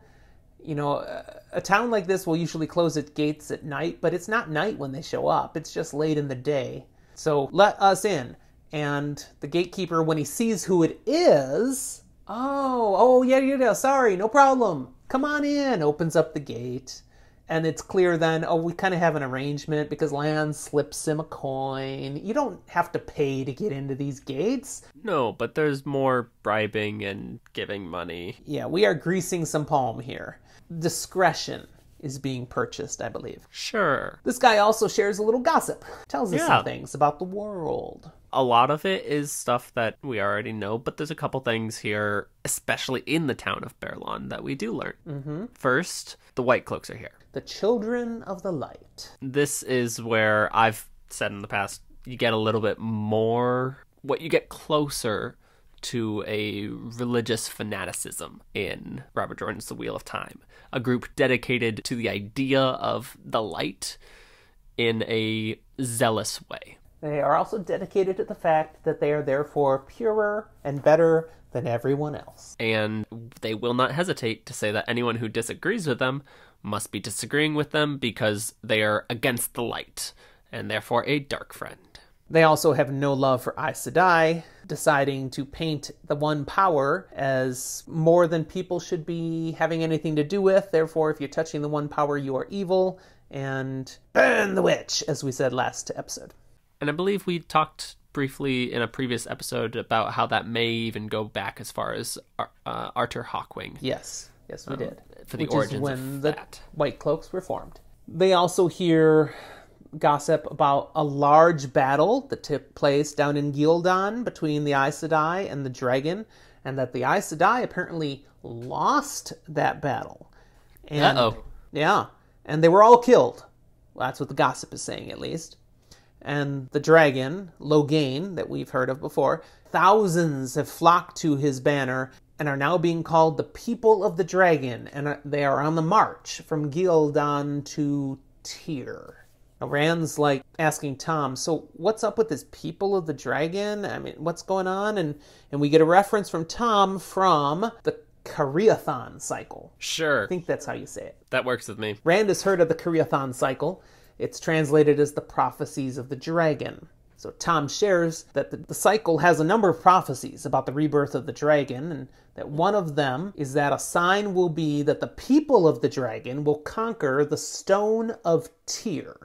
A town like this will usually close its gates at night, but it's not night when they show up. It's just late in the day. So let us in. And the gatekeeper, when he sees who it is, yeah, sorry, no problem. Come on in, opens up the gate. And it's clear then, we kind of have an arrangement because Lan slips him a coin. You don't have to pay to get into these gates. No, but there's more bribing and giving money. Yeah, we are greasing some palm here. Discretion is being purchased, I believe. Sure. This guy also shares a little gossip. Tells us some things about the world. A lot of it is stuff that we already know, but there's a couple things here, especially in the town of Berlon, that we do learn. Mm-hmm. First, the White Cloaks are here. The Children of the Light. This is where I've said in the past, you get a little bit more, you get closer to a religious fanaticism in Robert Jordan's The Wheel of Time. A group dedicated to the idea of the light in a zealous way. They are also dedicated to the fact that they are therefore purer and better than everyone else. And they will not hesitate to say that anyone who disagrees with them must be disagreeing with them because they are against the light, and therefore a dark friend. They also have no love for Aes Sedai, deciding to paint the one power as more than people should be having anything to do with. Therefore, if you're touching the one power, you are evil, and burn the witch, as we said last episode. And I believe we talked briefly in a previous episode about how that may even go back as far as Arthur Hawkwing. Yes, we did. For the Which origins is when of the that. White Cloaks were formed. They also hear gossip about a large battle that took place down in Gildan between the Aes Sedai and the dragon, and that the Aes Sedai apparently lost that battle. And, Uh-oh. Yeah, and they were all killed. Well, that's what the gossip is saying, at least. And the dragon, Logain, that we've heard of before, thousands have flocked to his banner and are now being called the People of the Dragon, and they are on the march from Gildan to Tyr. Now, Rand's like asking Tom, so what's up with this People of the Dragon? I mean, what's going on? And we get a reference from Tom from the Kariathon cycle. Sure. I think that's how you say it. That works with me. Rand has heard of the Kariathon cycle. It's translated as the prophecies of the dragon. So Tom shares that the cycle has a number of prophecies about the rebirth of the dragon, and that one of them is that a sign will be that the people of the dragon will conquer the Stone of Tyr.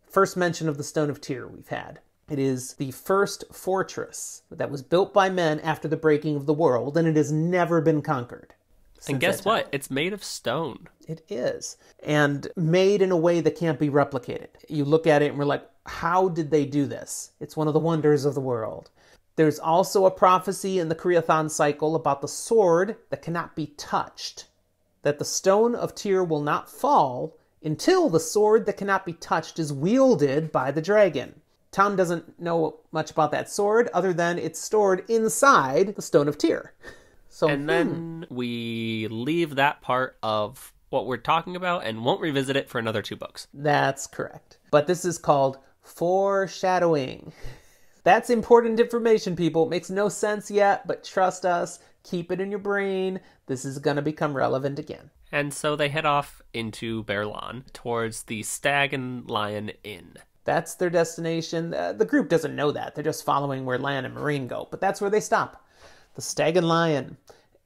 First mention of the Stone of Tyr we've had. It is the first fortress that was built by men after the breaking of the world, and it has never been conquered. And guess what? It's made of stone. It is. And made in a way that can't be replicated. You look at it and we're like, how did they do this? It's one of the wonders of the world. There's also a prophecy in the Koreathon cycle about the sword that cannot be touched, that the Stone of Tyr will not fall until the sword that cannot be touched is wielded by the dragon. Tom doesn't know much about that sword other than it's stored inside the Stone of Tyr. So, and then we leave that part of what we're talking about and won't revisit it for another 2 books. That's correct. But this is called foreshadowing. That's important information, people. It makes no sense yet, but trust us, keep it in your brain. This is going to become relevant again. And so they head off into Berlan towards the Stag and Lion Inn. That's their destination. The group doesn't know that. They're just following where Lan and Marine go, but that's where they stop. The Stag and Lion.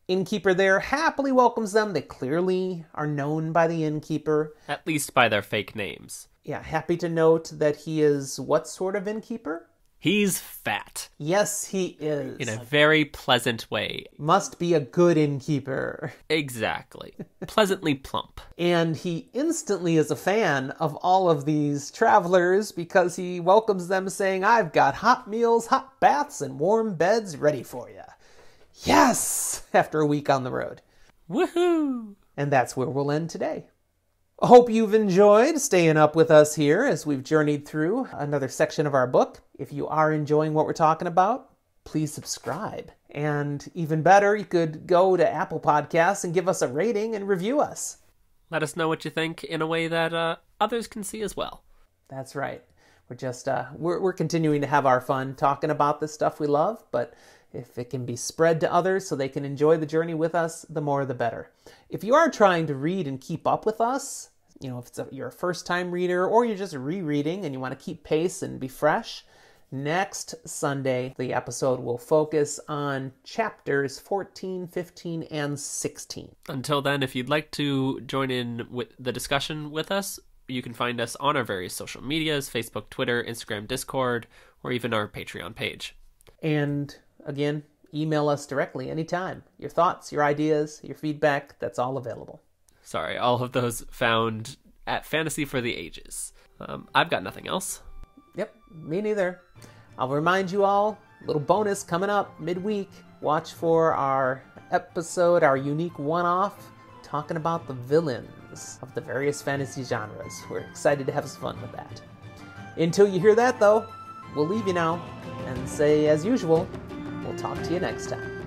Innkeeper there happily welcomes them. They clearly are known by the innkeeper. At least by their fake names. Yeah, happy to note that he is what sort of innkeeper? He's fat. Yes, he is. In a very pleasant way. Must be a good innkeeper. Exactly. Pleasantly plump. And he instantly is a fan of all of these travelers because he welcomes them saying, I've got hot meals, hot baths, and warm beds ready for you. Yes! After a week on the road. Woohoo! And that's where we'll end today. I hope you've enjoyed staying up with us here as we've journeyed through another section of our book. If you are enjoying what we're talking about, please subscribe. And even better, you could go to Apple Podcasts and give us a rating and review us. Let us know what you think in a way that others can see as well. That's right. We're just, we're continuing to have our fun talking about this stuff we love, but if it can be spread to others so they can enjoy the journey with us, the more the better. If you are trying to read and keep up with us, you know, if you're a first-time reader or you're just rereading and you want to keep pace and be fresh, next Sunday, the episode will focus on chapters 14, 15, and 16. Until then, if you'd like to join in with the discussion with us, you can find us on our various social medias, Facebook, Twitter, Instagram, Discord, or even our Patreon page. And again, email us directly anytime. Your thoughts, your ideas, your feedback, that's all available. Sorry, all of those found at Fantasy for the Ages. I've got nothing else. Yep, me neither. I'll remind you all, little bonus coming up midweek. Watch for our episode, our unique one-off, talking about the villains of the various fantasy genres. We're excited to have some fun with that. Until you hear that, though, we'll leave you now and say, as usual, we'll talk to you next time.